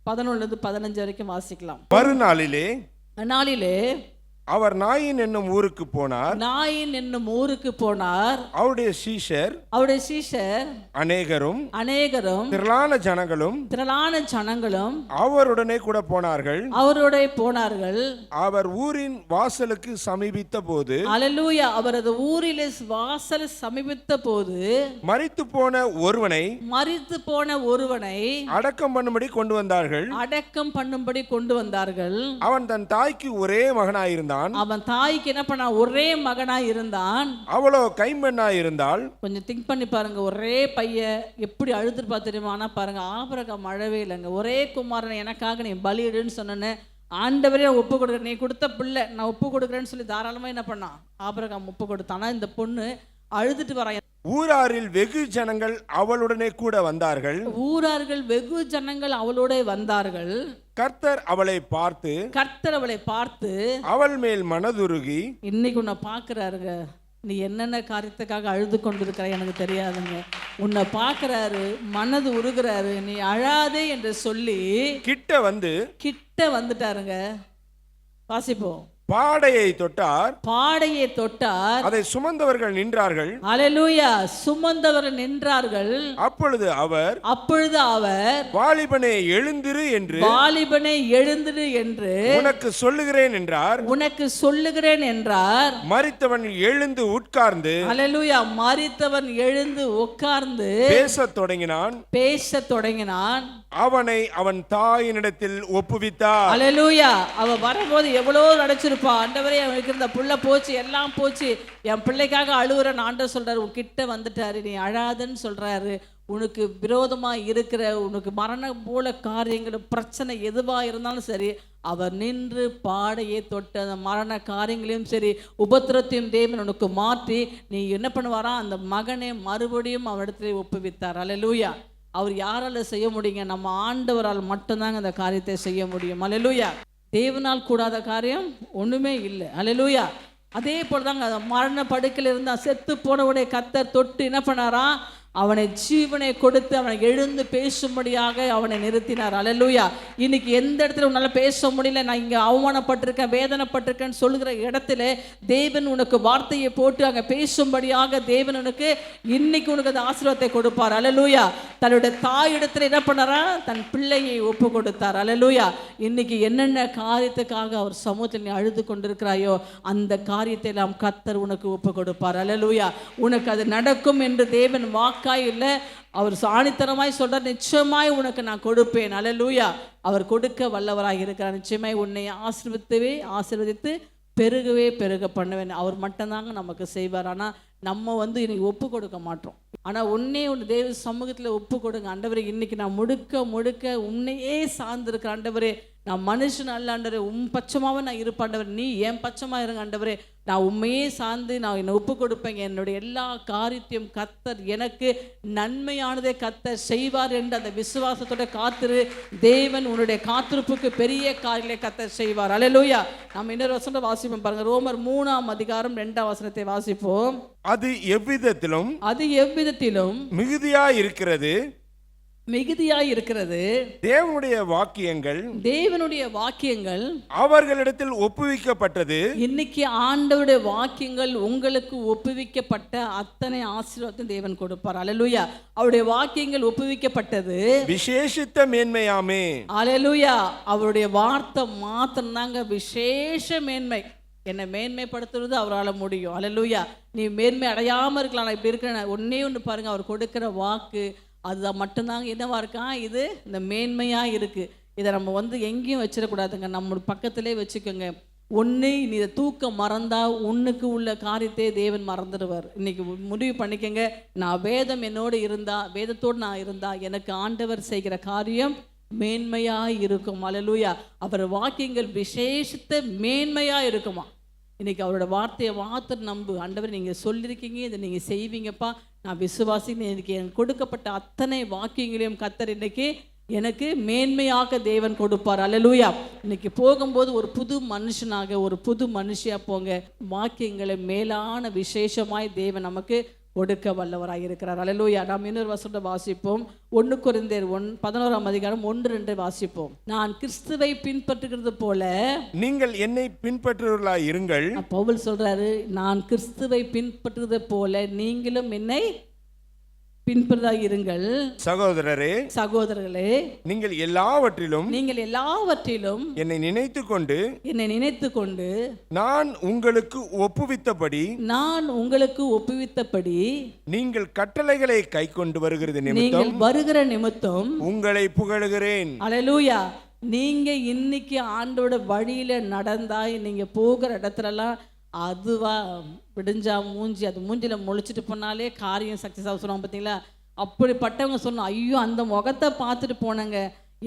11-15 வரைக்கும் வாசிக்கலாம். நாளிலே அவர் நாயின் என்னும் ஊருக்கு போனார். அவருடைய சீஷர் அநேகரும் திரளான ஜனங்களும் அவருடனே கூட போனார்கள். அவர் ஊரின் வாசலுக்கு சமீபித்த போது, அல்லேலூயா, அவரது ஊரிலே வாசல் சமீபித்த போது மரித்து போன ஒருவனை அடக்கம் பண்ணும்படி கொண்டு வந்தார்கள். அவன் தன் தாய்க்கு ஒரே மகனாயிருந்தான். அவன் தாய்க்கு என்ன பண்ணா? ஒரே மகனாய் இருந்தான். அவளோ கைம்பெண்ணாய் இருந்தாள். கொஞ்சம் திங்க் பண்ணி பாருங்க. ஒரே பையன் எப்படி அழுதுருப்பா தெரியுமா? ஆனா பாருங்க, ஆபிரகாம் அழவே இல்லைங்க. ஒரே குமாரனை எனக்காக நீ பலியிடுன்னு சொன்னேன்னு ஆண்டவரே ஒப்பு கொடுக்குறேன், நீ கொடுத்த பிள்ளை நான் ஒப்பு கொடுக்குறேன்னு சொல்லி தாராளமா என்ன பண்ணான்? ஆபிரகாம் ஒப்பு கொடுத்தானா? இந்த பொண்ணு அழுதுட்டு வரான். ஊராரில் வெகு ஜனங்கள் அவளுடனே கூட வந்தார்கள். கர்த்தர் அவளை பார்த்து அவள் மேல் மனதுருகி, இன்னைக்கு உன்னை பார்க்கிறாருங்க, நீ என்னென்ன காரியத்துக்காக அழுது கொண்டிருக்கிற எனக்கு தெரியாதுங்க, உன்னை பார்க்கிறாரு, மனது உருகிறாரு, நீ அழாதே என்று சொல்லி கிட்ட வந்துட்டாருங்க. வாசிப்போம். பாடையை தொட்டார். அதை சுமந்தவர்கள் நின்றார்கள். அல்லேலூயா. சுமந்தவர்கள் நின்றார்கள். அப்பொழுது அவர் வாலிபனே எழுந்திரு என்று உனக்கு சொல்லுகிறேன் என்றார். மரித்தவன் எழுந்து உட்கார்ந்து, அல்லேலூயா, மரித்தவன் எழுந்து உட்கார்ந்து பேசத் தொடங்கினான். அவனை அவன் தாயினிடத்தில் ஒப்புவித்தார். அல்லேலூயா. அவ வரும்போது எவ்வளவு நினைச்சிருப்பா, ஆண்டவரே அவனுக்கு இருந்த புள்ள போச்சு, எல்லாம் போச்சு, என் பிள்ளைக்காக அழுகுறன்னு ஆண்டவர் சொல்றாரு. உன் கிட்ட வந்துட்டாரு, நீ அழாதுன்னு சொல்றாரு. உனக்கு விரோதமா இருக்கிற, உனக்கு மரணம் போல காரியங்கள், பிரச்சனை எதுவா இருந்தாலும் சரி, அவர் நின்று பாடையை தொட்டு அந்த மரண காரியங்களையும் சரி, உபத்திரத்தையும் தேவன் உனக்கு மாற்றி நீ என்ன பண்ணுவாரா? அந்த மகனை மறுபடியும் அவரிடத்துல ஒப்புவித்தார். அல்லேலூயா. அவர் யாரால செய்ய முடியுங்க? நம்ம ஆண்டவரால் மட்டும்தாங்க அந்த காரியத்தை செய்ய முடியும். அல்லேலூயா. தேவனால் கூடாத காரியம் ஒண்ணுமே இல்லை. அல்லேலூயா. அதே போலதாங்க மரண படுக்கையில் இருந்தா, செத்து போனவுடைய கர்த்தர் தொட்டு என்ன பண்ணாரா? அவனை ஜீவனை கொடுத்து அவனை எழுந்து பேசும்படியாக அவனை நிறுத்தினார். அல்லேலூயா. இன்னைக்கு எந்த இடத்துல உன்னால பேச முடியல, நான் இங்கே அவமானப்பட்டிருக்கேன், வேதனைப்பட்டிருக்கேன்னு சொல்லுகிற இடத்துல தேவன் உனக்கு வார்த்தையை போட்டு அங்கே பேசும்படியாக தேவன் உனக்கு இன்னைக்கு உனக்கு அந்த ஆசீர்வாதத்தை கொடுப்பார். அல்லேலூயா. தன்னுடைய தாய் இடத்துல என்ன பண்ணாரா, தன் பிள்ளையை ஒப்பு கொடுத்தார். அல்லேலூயா. இன்னைக்கு என்னென்ன காரியத்துக்காக அவர் சமூகத்தில் நீ அழுது கொண்டிருக்கிறாயோ அந்த காரியத்தை எல்லாம் கர்த்தர் உனக்கு ஒப்பு கொடுப்பார். அல்லேலூயா. உனக்கு அது நடக்கும் என்று தேவன் வாக்காய் இல்லை, அவர் சாணித்தனமாய் சொல்றார், நிச்சயமாய் உனக்கு நான் கொடுப்பேன். அல்லேலூயா. அவர் கொடுக்க வல்லவராக இருக்கிறார். நிச்சயமாய் உன்னை ஆசீர்வதித்து பெருகவே பெருக பண்ணுவேன். அவர் மட்டும்தாங்க நமக்கு செய்வார். ஆனால் நம்ம இன்னைக்கு ஒப்பு கொடுக்க மாட்டோம். ஆனால் உன்னையே உன் தேவ சமூகத்தில் ஒப்பு கொடுங்க. ஆண்டவரே, இன்னைக்கு நான் முழுக்க உன்னையே சார்ந்திருக்கிற ஆண்டவரே, நான் மனுஷன் அல்ல ஆண்டவரே, பட்சமாகவே நான் இருப்பாண்டவர், நீ என் பட்சமாக இருங்க ஆண்டவரே, நான் உண்மையே சார்ந்து நான் என்னை ஒப்பு கொடுப்பேங்க. என்னுடைய எல்லா காரியத்தையும் கர்த்தர் எனக்கு நன்மையானதை கர்த்தர் செய்வார் என்று அந்த விசுவாசத்தோட காத்திரு. தேவன் உன்னுடைய காத்திருப்புக்கு பெரிய காரியங்களை கர்த்தர் செய்வார். அல்லேலூயா. நம்ம இன்னொரு வசனம் வாசிப்போம் பாருங்க. ரோமர் 3:2 வாசிப்போம். அது எவ்விதத்திலும் மிகுதியாய் இருக்கிறது தேவனுடைய வாக்கியங்கள் அவர்களிடத்தில் ஒப்புவிக்கப்பட்டது. இன்னைக்கு ஆண்டவருடைய வாக்கியங்கள் உங்களுக்கு ஒப்புவிக்கப்பட்ட அத்தனை ஆசீர்வாதத்தை தேவன் கொடுப்பார். அல்லேலூயா. அவருடைய வாக்கியங்கள் ஒப்புவிக்கப்பட்டது விசேஷித்த மேன்மையாமே. அல்லேலூயா. அவருடைய வார்த்தை மாத்திரம் தாங்க விசேஷ மேன்மை. என்னை மேன்மைப்படுத்துறது அவரால் முடியும். அல்லேலூயா. நீ மேன்மை அடையாமல் இருக்கலாம், நான் இப்படி இருக்கிறேன். ஒன்று பாருங்க, அவர் கொடுக்குற வாக்கு அதுதான் மட்டும்தாங்க என்னவா இருக்கான், இது இந்த மேன்மையாக இருக்குது. இதை நம்ம எங்கேயும் வச்சிடக்கூடாதுங்க, நம்ம பக்கத்திலே வச்சுக்கோங்க. ஒன்று நீ இதை தூக்க மறந்தா உன்னுக்கு உள்ள காரியத்தை தேவன் மறந்துடுவார். இன்னைக்கு முடிவு பண்ணிக்கங்க, நான் வேதத்தோடு நான் இருந்தா எனக்கு ஆண்டவர் செய்கிற காரியம் மேன்மையாக இருக்கும். அல்லேலூயா. அவர் வாக்கியங்கள் விசேஷத்தை மேன்மையாக இருக்குமா. இன்னைக்கு அவரோட வார்த்தையை மாத்திரம் நம்பு. ஆண்டவர், நீங்கள் சொல்லியிருக்கீங்க, இதை நீங்கள் செய்வீங்கப்பா, நான் விசுவாசின்னு. இன்னைக்கு எனக்கு கொடுக்கப்பட்ட அத்தனை வாக்கியங்களையும் கர்த்தர் இன்னைக்கு எனக்கு மேன்மையாக தேவன் கொடுப்பார். அல்லேலூயா. இன்னைக்கு போகும்போது ஒரு புது மனுஷனாக ஒரு புது மனுஷியா போங்க. வாக்கியங்களை மேலான விசேஷமாய் தேவன் நமக்கு கொடுக்க வல்லவராக இருக்கிறார். அல்லேலூயா. நாம் இன்னொரு வசனத்தை வாசிப்போம். 1 கொரிந்தியர் 11:1-2 வாசிப்போம். நான் கிறிஸ்துவை பின்பற்றுகிறது போல நீங்கள் என்னை பின்பற்றுவர்களாய் இருங்கள். பவுல் சொல்றாரு, நான் கிறிஸ்துவை பின்பற்றுவது போல நீங்களும் என்னை பின்பற்றுவதாக இருங்கள். சகோதரர்களே, நீங்கள் எல்லாவற்றிலும் என்னை நினைத்து கொண்டு நான் உங்களுக்கு ஒப்புவித்தபடி நீங்கள் கட்டளைகளை கைக்கொண்டு வருகிற நிமித்தம் உங்களை புகழுகிறேன். அல்லேலூயா. நீங்க இன்னைக்கு ஆண்டோட வழியில நடந்தாய், நீங்க போகிற இடத்துலலாம் அதுவா விடிஞ்சா மூஞ்சில முழிச்சிட்டு போனாலே காரியம் சக்ஸஸ் ஆக சொல்லுவாங்க பார்த்தீங்களா. அப்படிப்பட்டவங்க சொன்னோம், ஐயோ அந்த முகத்தை பார்த்துட்டு போனங்க,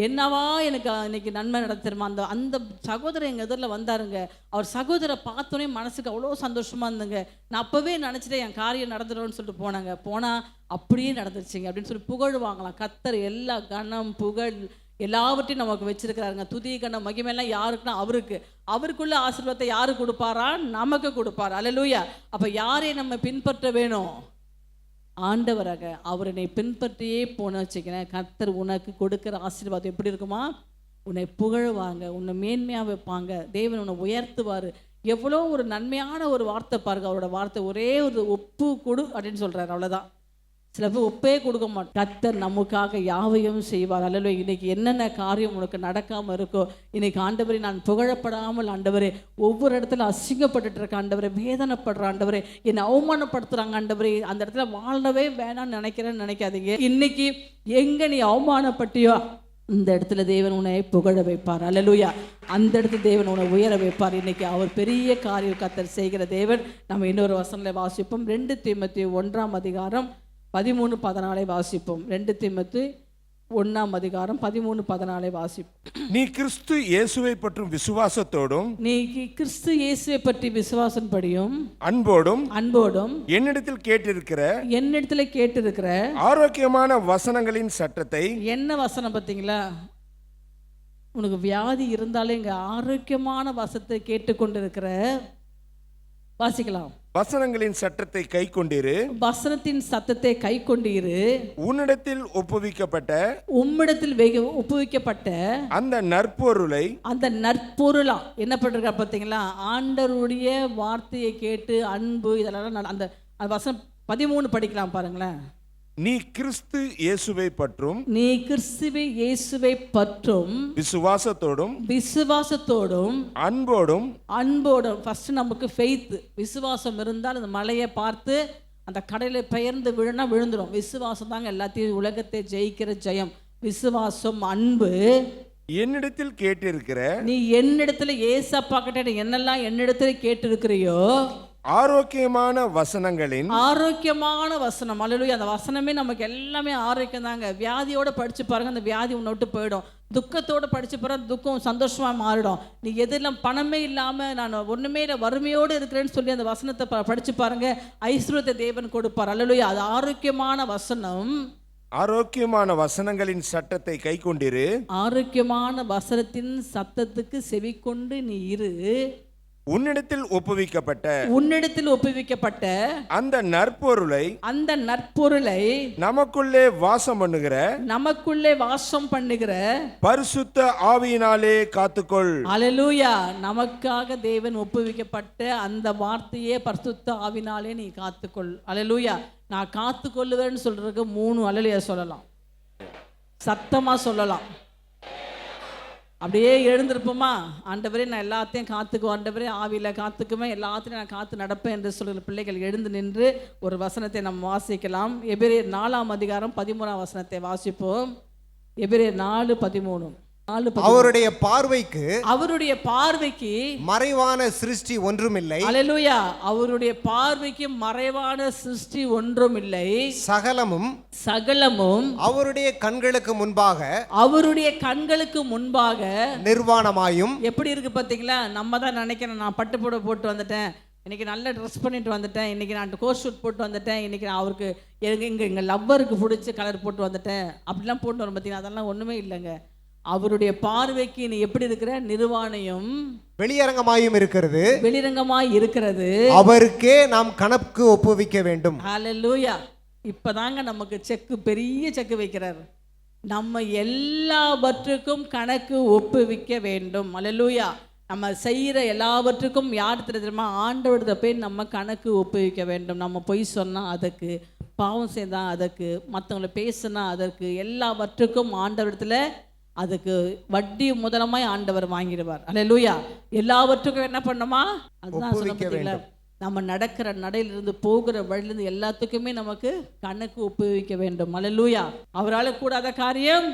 என்னவா எனக்கு இன்னைக்கு நன்மை நடத்துருமா. அந்த சகோதரர் எங்கள் எதிரில் வந்தாருங்க, அவர் சகோதரை பார்த்தோன்னே மனசுக்கு அவ்வளோ சந்தோஷமாக இருந்துங்க. நான் அப்போவே நினச்சிட்டேன் என் காரியம் நடந்துடும்னு சொல்லிட்டு போனால் அப்படியே நடந்துருச்சுங்க அப்படின்னு சொல்லி புகழ்வாங்களாம். கர்த்தர் எல்லா கணம் புகழ் எல்லாவற்றையும் நமக்கு வச்சிருக்கிறாருங்க. துதி கண்ண மகிமையெல்லாம் யாருக்குன்னா அவருக்குள்ள ஆசீர்வாதத்தை யாரு கொடுப்பாரா, நமக்கு கொடுப்பார். அல்லேலூயா. அப்போ யாரை நம்ம பின்பற்ற வேணும், ஆண்டவராக அவரை பின்பற்றியே போன வச்சுக்கிறேன். கர்த்தர் உனக்கு கொடுக்குற ஆசீர்வாதம் எப்படி இருக்குமா, உன்னை புகழ்வாங்க, உன்னை மேன்மையாக வைப்பாங்க, தேவன் உன்னை உயர்த்துவார். எவ்வளோ ஒரு நன்மையான ஒரு வார்த்தை பாருங்க. அவரோட வார்த்தை ஒரே ஒரு ஒப்பு கொடு அப்படின்னு சொல்கிறார், அவ்வளோதான். சில பேர் ஒப்பே கொடுக்க மாட்டோம். கர்த்தர் நமக்காக யாவையும் செய்வார். அல்ல இன்னைக்கு என்னென்ன காரியம் உனக்கு நடக்காமல் இருக்கோ, இன்னைக்கு ஆண்டவரே நான் புகழப்படாமல் ஆண்டவரே ஒவ்வொரு இடத்துல அசிங்கப்பட்டுட்டு இருக்க ஆண்டவரே, வேதனைப்படுற ஆண்டவரே, என்னை அவமானப்படுத்துகிறாங்க ஆண்டவரே, அந்த இடத்துல வாழவே வேணாம்னு நினைக்காதீங்க. இன்னைக்கு எங்கே நீ அவமானப்பட்டியோ இந்த இடத்துல தேவன் உன்னை புகழ வைப்பார். அல்லேலூயா. அந்த இடத்துல தேவன் உன்னை உயர வைப்பார். இன்னைக்கு அவர் பெரிய காரியம் கர்த்தர் செய்கிற தேவன். நம்ம இன்னொரு வசனங்களை வாசிப்போம். 2 தீமோத்தேயு 1:13-14 வாசிப்போம். 2 தீமோத்தேயு 1:13-14 வாசிப்போம். நீ கிறிஸ்து இயேசுவை பற்றும் விசுவாசத்தோடும் பற்றி விசுவாசம் படியும் அன்போடும் என்னிடத்தில் கேட்டிருக்கிற ஆரோக்கியமான வசனங்களின் சட்டத்தை. என்ன வசனம் பார்த்தீங்களா? உனக்கு வியாதி இருந்தாலே இங்க ஆரோக்கியமான வசனத்தை கேட்டுக்கொண்டிருக்கிற வாசிக்கலாம். வசனங்களின் சட்டத்தை கை கொண்டிரு, வசனத்தின் சத்தத்தை கை கொண்டீரு, உன்னிடத்தில் ஒப்புவிக்கப்பட்ட உம்மிடத்தில் ஒப்புவிக்கப்பட்ட அந்த நற்பொருளை, அந்த நற்பொருளா என்ன பண்றா பார்த்தீங்களா? ஆண்டவருடைய வார்த்தையை கேட்டு அன்பு இதெல்லாம் அந்த வசனம் 13 படிக்கலாம் பாருங்களேன். நீ கிறிஸ்து இயேசுவை பற்றும், நீ கிறிஸ்துவை இயேசுவை பற்றும் விசுவாசத்தோடும் அன்போடும் ஃபர்ஸ்ட் நமக்கு ஃபெய்த் விசுவாசம் இருந்தால் அந்த மலையை பார்த்து அந்த கடையில பெயர்ந்து விழுனா விழுந்துடும். விசுவாசம் தாங்க எல்லாத்தையும் உலகத்தை ஜெயிக்கிற ஜெயம். விசுவாசம், அன்பு. என்னிடத்தில் கேட்டிருக்கிற, நீ என்னிடத்துல ஏசப்பா கிட்ட என்னெல்லாம் என்னிடத்துல கேட்டிருக்கிறியோ ஆரோக்கியமான வசனங்களின், ஆரோக்கியமான வசனம். அல்லேலூயா. அந்த வசனமே நமக்கு எல்லாமே ஆரோக்கியம் தாங்க. வியாதியோட படிச்சு பாருங்க, அந்த வியாதி உன்னை விட்டு போயிடும். துக்கத்தோட படிச்சு பாருங்க, துக்கம் சந்தோஷமா மாறிடும். நீ எதெல்லாம் பணமே இல்லாம நான் ஒண்ணுமே இல்லை வறுமையோடு இருக்கிறேன்னு சொல்லி அந்த வசனத்தை படிச்சு பாருங்க, ஐஸ்வர்யத்தை தேவன் கொடுப்பார். அல்லேலூயா. அது ஆரோக்கியமான வசனம். ஆரோக்கியமான வசனங்களின் சட்டத்தை கை கொண்டிரு, ஆரோக்கியமான வசனத்தின் சத்தத்துக்கு செவி கொண்டு நீ இரு. உன்னிடத்தில் ஒப்புவிக்கப்பட்ட அந்த நற்பொருளை நமக்குள்ளே வாசம் பண்ணுகிற பரிசுத்த ஆவியினாலே காத்துக்கொள். அல்லேலூயா. நமக்காக தேவன் ஒப்புவிக்கப்பட்ட அந்த வார்த்தையே பரிசுத்த ஆவினாலே நீ காத்துக்கொள். அல்லேலூயா. நான் காத்துக்கொள்ளுவேன்னு சொல்றதுக்கு 3 அல்லேலூயா சொல்லலாம், சத்தமா சொல்லலாம். அப்படியே எழுந்திருப்போமா? ஆண்டவரே நான் எல்லாத்தையும் காத்துக்குவோம், ஆண்டவரே ஆவியில காத்துக்குவேன், எல்லாத்தையும் நான் காத்து நடப்பேன் என்று சொல்கிற பிள்ளைகள் எழுந்து நின்று ஒரு வசனத்தை நம்ம வாசிக்கலாம். எபிரேயர் 4ஆம் அதிகாரம் 13ஆம் வசனத்தை வாசிப்போம். எபிரேயர் 4:13. அவருடைய பார்வைக்கு மறைவான சிருஷ்டி ஒன்றுமில்லை. அல்லேலூயா. அவருடைய பார்வைக்கு மறைவான சிருஷ்டி ஒன்றுமில்லை. சகலமும் அவருடைய கண்களுக்கு முன்பாக நிர்வாணமாயும். எப்படி இருக்கு பாத்தீங்களா? நம்ம தான் நினைக்கிறேன், நான் பட்டு புடவை போட்டு வந்துட்டேன், இன்னைக்கு நல்ல ட்ரெஸ் பண்ணிட்டு வந்துட்டேன், இன்னைக்கு நான் கோட் ஷூட் போட்டு வந்துட்டேன், இன்னைக்கு நான் அவருக்கு எங்கள் லவ்வருக்கு பிடிச்ச கலர் போட்டு வந்துட்டேன், அப்படிலாம் போட்டு வரும் பார்த்தீங்கன்னா, அதெல்லாம் ஒன்றுமே இல்லைங்க. அவருடைய பார்வைக்கு நீ எப்படி இருக்கிற? நிர்வாணையும் வெளியரங்கமாயும் இருக்கிறது. அவருக்கே நாம் கணக்கு ஒப்புவிக்க வேண்டும். ஹல்லேலூயா. இப்பதாங்க நமக்கு பெரிய செக்கு வைக்கிறார். நம்ம எல்லாவற்றுக்கும் கணக்கு ஒப்புவிக்க வேண்டும். ஹல்லேலூயா. நம்ம செய்கிற எல்லாவற்றுக்கும் யார் தெரியுமா? ஆண்டவர்கிட்ட போய் நம்ம கணக்கு ஒப்புவிக்க வேண்டும். நம்ம பொய் சொன்னால் அதற்கு, பாவம் செய்தால் அதற்கு, மற்றவங்களை பேசுனா அதற்கு, எல்லாவற்றுக்கும் ஆண்டவரிடத்துல அதுக்கு வட்டி முதலமாய் ஆண்டவர் வாங்கிடுவார். அல்லேலூயா. எல்லாவற்றுக்கும் என்ன பண்ணுமா? அதுதான் சொல்ல, நம்ம நடக்கிற நடையிலிருந்து போகிற வழியிலிருந்து எல்லாத்துக்குமே நமக்கு கணக்கு ஒப்புவிக்க வேண்டும். அல்லேலூயா. அவரால் கூடாத காரியம்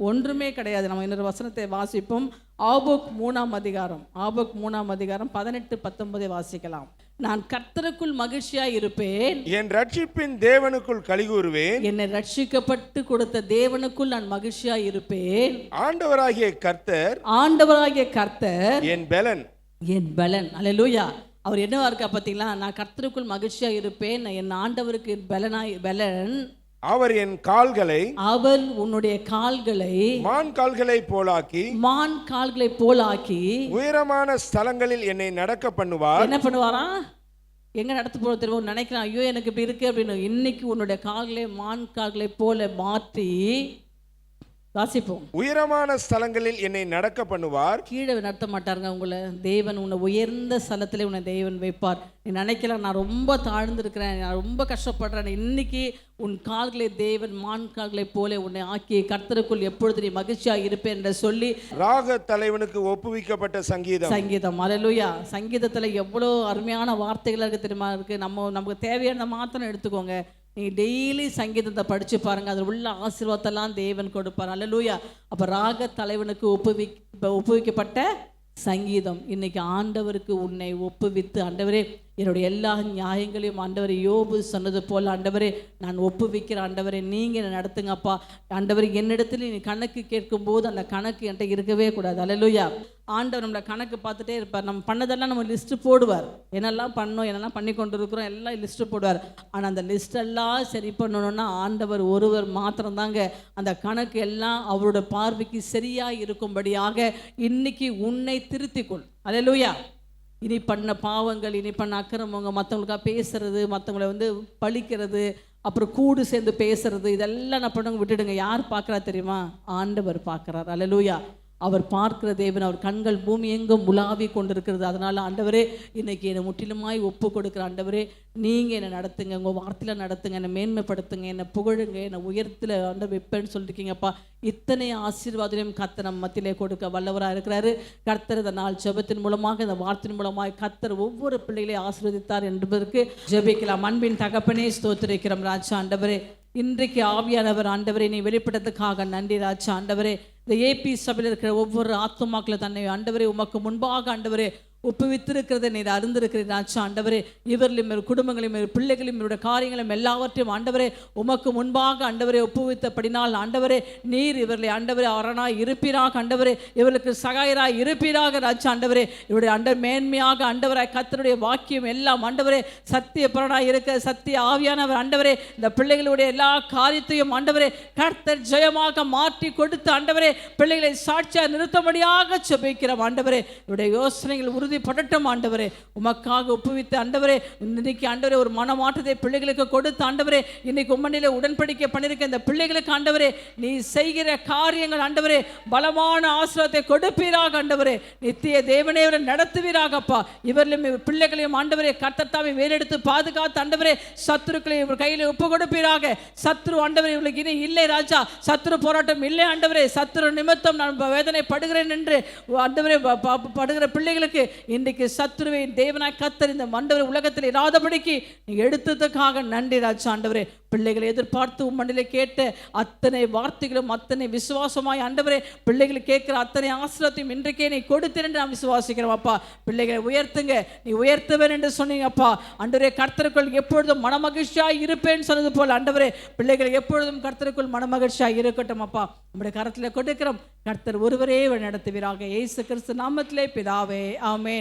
ஒன்றுமே கிடையாது. நம்ம இன்னொரு வசனத்தை வாசிப்போம். ஆபோக் 3ஆம் அதிகாரம் 18-19 வாசிக்கலாம். நான் கர்த்தருக்குள் மகிழ்ச்சியா இருப்பேன், என் ரட்சிப்பின் தேவனுக்குள் களிகூறுவேன். என்னை ரட்சிக்கப்பட்டு கொடுத்த தேவனுக்குள் நான் மகிழ்ச்சியா இருப்பேன். ஆண்டவராகிய கர்த்தர் என் பலன். அல்லேலூயா. அவர் என்னவா இருக்கா பார்த்தீங்களா? நான் கர்த்தருக்குள் மகிழ்ச்சியா இருப்பேன், என் ஆண்டவருக்கு பலன். அவர் என் கால்களை, அவர் உன்னுடைய கால்களை மான் கால்களை போலாக்கி உயரமான ஸ்தலங்களில் என்னை நடக்க பண்ணுவார். என்ன பண்ணுவாரா? எங்க நடத்து போற தெரியும் நினைக்கலாம், ஐயோ எனக்கு இப்படி இருக்கு அப்படின்னு. இன்னைக்கு உன்னுடைய கால்களை மான் கால்களை போல மாற்றி வாசிப்போம். உயரமான ஸ்தலங்களில் என்னை நடக்க பண்ணுவார். கீழே நடத்த மாட்டாருங்க உங்களை. தேவன் உன்னை உயர்ந்த ஸ்தலத்திலே உன்னை தேவன் வைப்பார். நீ நினைக்கலாம், நான் ரொம்ப தாழ்ந்திருக்கிறேன், நான் ரொம்ப கஷ்டப்படுறேன். இன்னைக்கு உன் கால்களை தேவன் மான் கால்களை போல உன்னை ஆக்கி கர்த்தருக்குள் எப்பொழுது நீ மகிழ்ச்சியா இருப்பேன் என்று சொல்லி ராக தலைவனுக்கு ஒப்புவிக்கப்பட்ட சங்கீதம். அல்லேலூயா. சங்கீதத்துல எவ்வளோ அருமையான வார்த்தைகள் இருக்கு தெரியுமா? இருக்கு. நமக்கு தேவையான மாத்திரம் எடுத்துக்கோங்க. நீ டெய்லி சங்கீதத்தை படிச்சு பாருங்க, அதில் உள்ள ஆசீர்வாதத்தெல்லாம் தேவன் கொடுப்பார். அல்லேலூயா. அப்ப ராக தலைவனுக்கு ஒப்புவிக்கப்பட்ட சங்கீதம். இன்னைக்கு ஆண்டவருக்கு உன்னை ஒப்புவித்து, ஆண்டவரே என்னுடைய எல்லா நியாயங்களையும் ஆண்டவரே யோபு சொன்னது போல் ஆண்டவரே நான் ஒப்புவிக்கிற ஆண்டவரே நீங்க என்ன நடத்துங்கப்பா. ஆண்டவரே என்னிடத்துல நீ கணக்கு கேட்கும் போது அந்த கணக்கு என்கிட்ட இருக்கவே கூடாது. அல்லேலூயா. ஆண்டவர் நம்மளை கணக்கு பார்த்துட்டே இருப்பார். நம்ம பண்ணதெல்லாம் நம்ம லிஸ்ட்டு போடுவார். என்னெல்லாம் பண்ணோம், என்னெல்லாம் பண்ணி கொண்டு இருக்கிறோம் எல்லாம் லிஸ்ட்டு போடுவார். ஆனால் அந்த லிஸ்டெல்லாம் சரி பண்ணணும்னா ஆண்டவர் ஒருவர் மாத்திரம்தாங்க அந்த கணக்கு எல்லாம் அவரோட பார்வைக்கு சரியாக இருக்கும்படியாக இன்னைக்கு உன்னை திருத்திக்கொள். அல்லேலூயா. இனி பண்ண பாவங்கள், இனி பண்ண அக்கிரமங்க, மற்றவங்களுக்காக பேசுறது, மற்றவங்களை வந்து பழிக்கிறது, அப்புறம் கூடு சேர்ந்து பேசுறது, இதெல்லாம் நான் பண்ணுங்க விட்டுடுங்க. யார் பார்க்குறா தெரியுமா? ஆண்டவர் பார்க்குறார். அல்லேலூயா. அவர் பார்க்கிற தேவன். அவர் கண்கள் பூமி எங்கும் உலாவி கொண்டிருக்கிறது. அதனால் ஆண்டவரே, இன்னைக்கு என்னை முற்றிலுமாய் ஒப்பு கொடுக்குற ஆண்டவரே, நீங்கள் என்னை நடத்துங்க, உங்கள் வார்த்தையில் நடத்துங்க, என்னை மேன்மைப்படுத்துங்க, என்னை புகழுங்க, என்னை உயரத்தில் ஆண்டவர் வைப்பேன்னு சொல்லியிருக்கீங்கப்பா. இத்தனை ஆசீர்வாதத்தையும் கர்த்தர் நம்ம மத்தியிலே கொடுக்க வல்லவராக இருக்கிறாரு. கர்த்தர் இந்த நாள் ஜெபத்தின் மூலமாக, இந்த வார்த்தையின் மூலமாக கர்த்தர் ஒவ்வொரு பிள்ளைகளையும் ஆசீர்வதித்தார் என்பதற்கு ஜெபிக்கலாம். அன்பின் தகப்பனே, ஸ்தோத்திரிக்கிறோம் ராஜா. ஆண்டவரே, இன்றைக்கு ஆவியானவர் ஆண்டவரே நீ வெளிப்பட்டதுக்காக நன்றி ராஜா. ஆண்டவரே, இந்த ஏபி சபையில் இருக்கிற ஒவ்வொரு ஆத்துமாக்களை தன்னை ஆண்டவரே உமக்கு முன்பாக ஆண்டவரே ஒப்புவித்திருக்கிறத நீர் அறிந்திருக்கிறீர் ராஜா. ஆண்டவரே, இவர்களையும் குடும்பங்களையும் பிள்ளைகளையும் இவருடைய காரியங்களையும் எல்லாவற்றையும் ஆண்டவரே உமக்கு முன்பாக ஆண்டவரே ஒப்புவித்தபடினால் ஆண்டவரே, நீர் இவர்களை ஆண்டவரே அரணாய் இருப்பீராக, ஆண்டவரே இவர்களுக்கு சகாயராய் இருப்பீராக ராஜா. ஆண்டவரே, இவருடைய மேன்மையாக ஆண்டவராய் கர்த்தருடைய வாக்கியம் எல்லாம் ஆண்டவரே சத்திய பரனாய் இருக்க சத்திய ஆவியானவர் ஆண்டவரே இந்த பிள்ளைகளுடைய எல்லா காரியத்தையும் ஆண்டவரே கர்த்தர் ஜெயமாக மாற்றி கொடுத்து ஆண்டவரே பிள்ளைகளை சாட்சியாக நிறுத்தபடியாக ஜெபிக்கிறோம். ஆண்டவரே, இவருடைய யோசனைகள் உறுதிப்படட்டும் ஆண்டவரே. உமக்காக ஒப்புவித்து ஆண்டவரே இன்னைக்கு ஆண்டவரே ஒரு மனமாற்றத்தை பிள்ளைகளுக்கு கொடுத்து ஆண்டவரே இன்னைக்கு உம்மனிலே உடன்படிக்கை பண்ணிருக்க இந்த பிள்ளைகளுக்கு ஆண்டவரே நீ செய்கிற காரியங்கள் ஆண்டவரே பலமான ஆசீர்வாதத்தை கொடுப்பீராக ஆண்டவரே. நித்திய தேவனே இவரை நடத்துவீராகப்பா. இவர்களையும் பிள்ளைகளையும் ஆண்டவரே கர்த்தர் தாமே வேலெடுத்து பாதுகாத்து ஆண்டவரே சத்துருக்களை இவர் கையில் ஒப்பு கொடுப்பீராக. சத்ரு ஆண்டவரே இவர்களுக்கு இனி இல்லை ராஜா, சத்ரு போராட்டம் இல்லை ஆண்டவரே. சத்ரு நிமித்தம் நான் வேதனை படுகிறேன் என்று ஆண்டவரே படுகிற பிள்ளைகளுக்கு இன்றைக்கு சத்ருவை தேவனாய் கர்த்தர் இந்த ஆண்டவரே உலகத்தில் இராதபடிக்கு நீ எடுத்ததுக்காக நன்றி ராஜா. ஆண்டவரே, பிள்ளைகளை எதிர்பார்த்து உம்மண்டிலே கேட்ட அத்தனை வார்த்தைகளும் அத்தனை விசுவாசமாய் ஆண்டவரே பிள்ளைகள் கேட்கிற அத்தனை ஆசீர்வாதத்தையும் இன்றைக்கே நீ கொடுத்தேன் என்று நாம் விசுவாசிக்கிறோம் அப்பா. பிள்ளைகளை உயர்த்துங்க, நீ உயர்த்துவேன் என்று சொன்னீங்க அப்பா. ஆண்டவரே, கர்த்தருக்குள் எப்பொழுதும் மனமகிழ்ச்சியாய் இருப்பேன்னு சொன்னது போல் ஆண்டவரே பிள்ளைகள் எப்பொழுதும் கர்த்தருக்குள் மனமகிழ்ச்சியாய் இருக்கட்டும் அப்பா. நம்முடைய கரத்தில் கொடுக்கிறோம். கர்த்தர் ஒருவரே நடத்துவீராக. இயேசு கிறிஸ்து நாமத்திலே பிதாவே, ஆமென்.